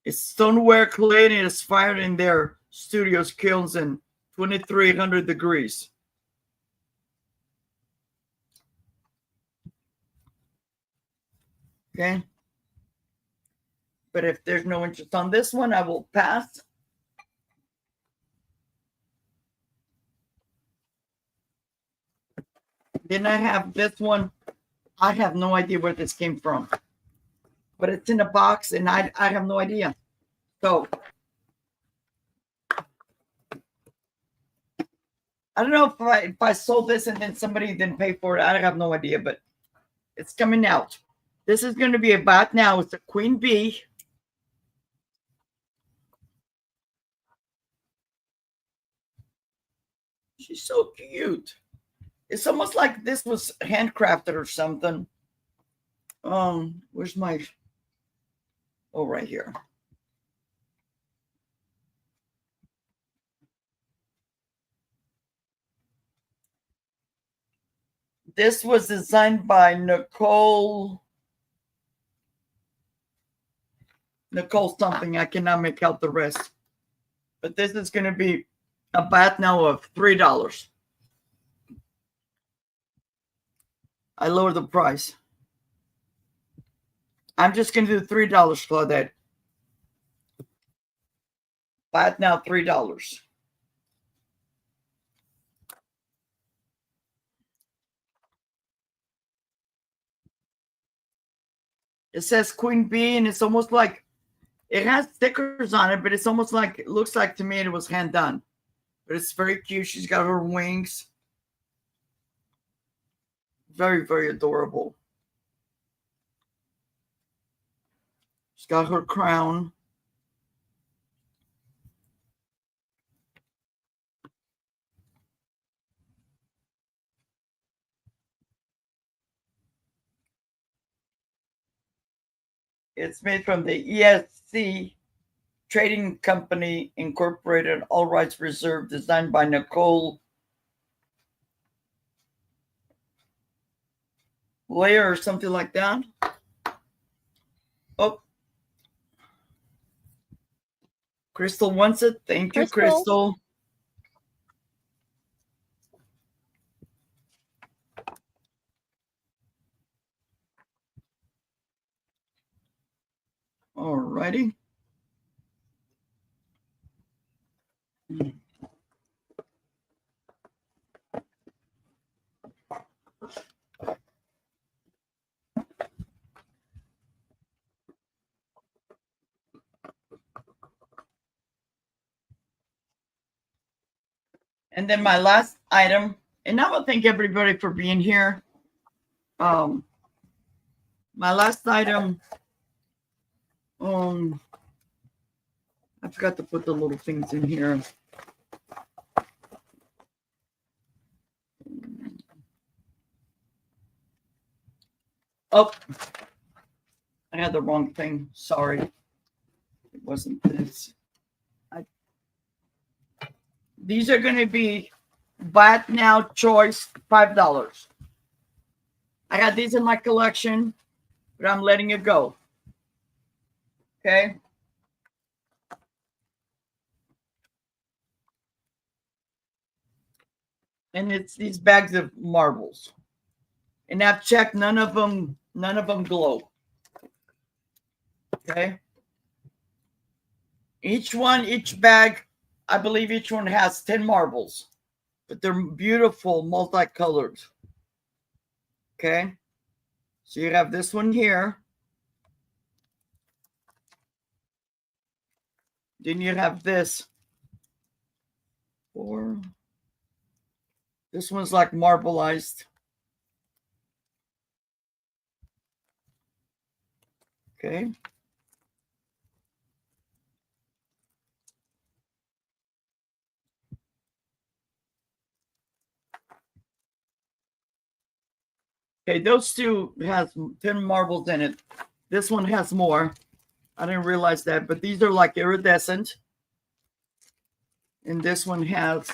It's stoneware clay, and it is fired in their studios kilns in 2300 degrees. Okay. But if there's no interest on this one, I will pass. Then I have this one. I have no idea where this came from. But it's in a box, and I have no idea. So I don't know if I sold this and then somebody didn't pay for it. I have no idea, but it's coming out. This is going to be a bat now. It's a queen bee. She's so cute. It's almost like this was handcrafted or something. Where's my... Oh, right here. This was designed by Nicole something. I cannot make out the rest. But this is going to be a bat now of $3. I lowered the price. I'm just going to do $3, Claudette. Bat now $3. It says Queen Bee, and it's almost like it has stickers on it, but it's almost like it looks like to me it was hand done. But it's very cute. She's got her wings. Very, very adorable. She's got her crown. It's made from the ESC Trading Company Incorporated, all rights reserved, designed by Nicole Layer or something like that. Oh, Crystal wants it. Thank you, Crystal. All righty. And then my last item, and I want to thank everybody for being here. My last item, I I forgot to put the little things in here. Oh, I had the wrong thing. Sorry. It wasn't this. These are going to be Buy It Now Choice, $5. I got these in my collection, but I'm letting it go. Okay. And it's these bags of marbles. And I've checked, none of them glow. Okay. Each bag, I believe each one has 10 marbles, but they're beautiful, multicolored. Okay. So you have this one here. Then you have this. This one's like marbleized. Okay. Okay, those two has 10 marbles in it. This one has more. I didn't realize that, but these are like iridescent. And this one has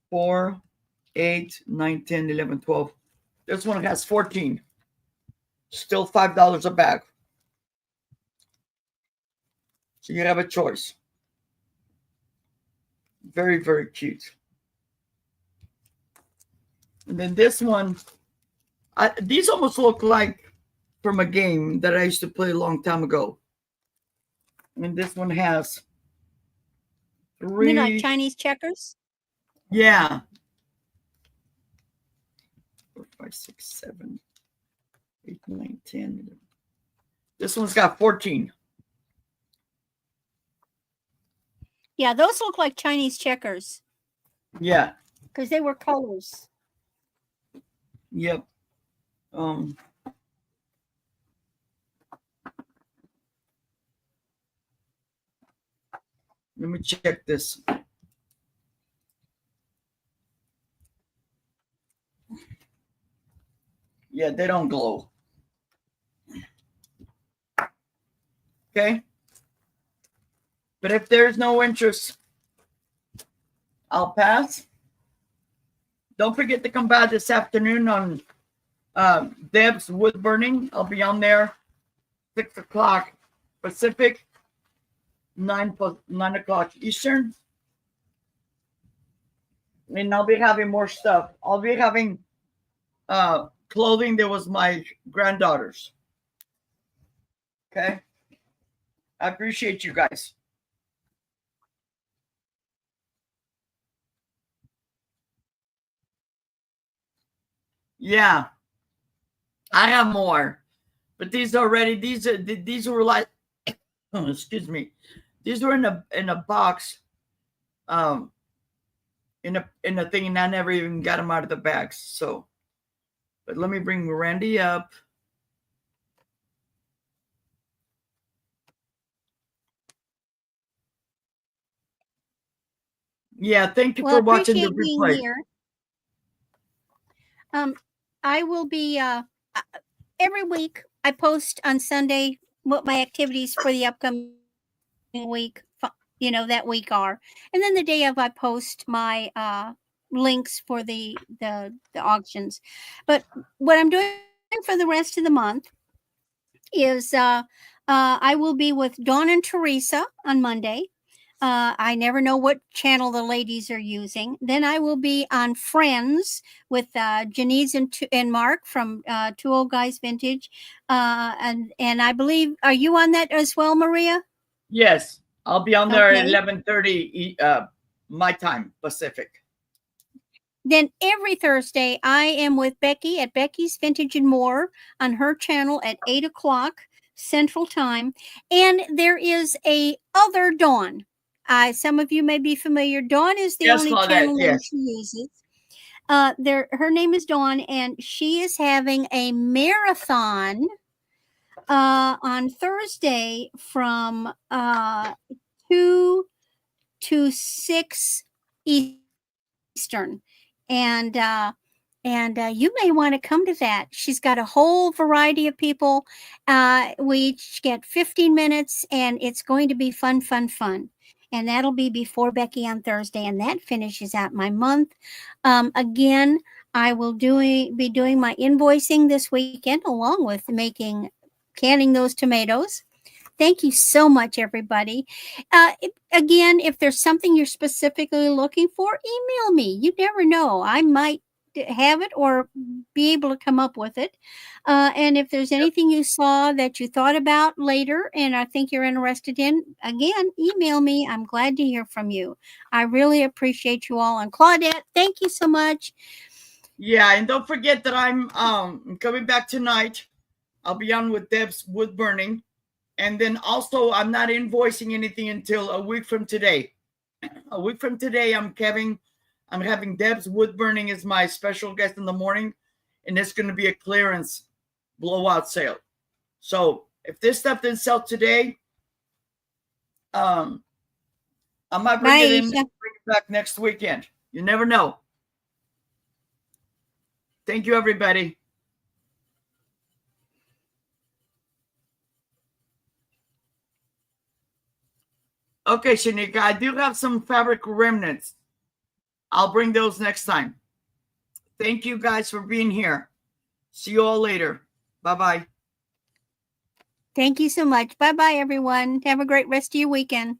4, 8, 9, 10, 11, 12. This one has 14. Still $5 a bag. So you have a choice. Very, very cute. And then this one, these almost look like from a game that I used to play a long time ago. And this one has 3. You mean like Chinese checkers? Yeah. 4, 5, 6, 7, 8, 9, 10. 11. This one's got 14. Yeah, those look like Chinese checkers. Yeah. Because they were colors. Yep. Let me check this. Yeah, they don't glow. Okay. But if there's no interest, I'll pass. Don't forget to come by this afternoon on Deb's Wood Burning. I'll be on there 6 o'clock Pacific, 9 o'clock Eastern. And I'll be having more stuff. I'll be having clothing that was my granddaughter's. Okay. I appreciate you guys. Yeah, I have more, but these were like, oh, excuse me, these were in a box, in a thing, and I never even got them out of the bags. So, but let me bring Randy up. Yeah, thank you for watching the being replay. here. I will be every week. I post on Sunday what my activities for the upcoming week, that week are, and then the day of I post my links for the auctions. But what I'm doing for the rest of the month is I will be with Dawn and Teresa on Monday. I never know what channel the ladies are using. Then I will be on Friends with Janice and Mark from Two Old Guys Vintage. And I believe, are you on that as well, Maria? Yes, I'll be on there at 11:30 my time, Pacific. Then every Thursday, I am with Becky at Becky's Vintage and More on her channel at 8 o'clock Central Time. And there is a other Dawn. Some of you may be familiar. Dawn is the only channel name she uses. Her name is Dawn, and she is having a marathon on Thursday from 2 to 6 Eastern. And you may want to come to that. She's got a whole variety of people. We each get 15 minutes, and it's going to be fun. And that'll be before Becky on Thursday, and that finishes out my month. Again, I will be doing my invoicing this weekend, along with canning those tomatoes. Thank you so much, everybody. Again, if there's something you're specifically looking for, email me. You never know. I might have it or be able to come up with it. And if there's anything you saw that you thought about later and I think you're interested in, again, email me. I'm glad to hear from you. I really appreciate you all. And Claudette, thank you so much. Yeah, and don't forget that I'm coming back tonight. I'll be on with Deb's wood burning. And then also, I'm not invoicing anything until a week from today. A week from today, I'm having Deb's wood burning as my special guest in the morning, and it's going to be a clearance blowout sale. So if this stuff didn't sell today, I might bring it back next weekend. You never know. Thank you, everybody. Okay, Shanika, I do have some fabric remnants. I'll bring those next time. Thank you guys for being here. See you all later. Bye-bye. Thank you so much. Bye-bye, everyone. Have a great rest of your weekend.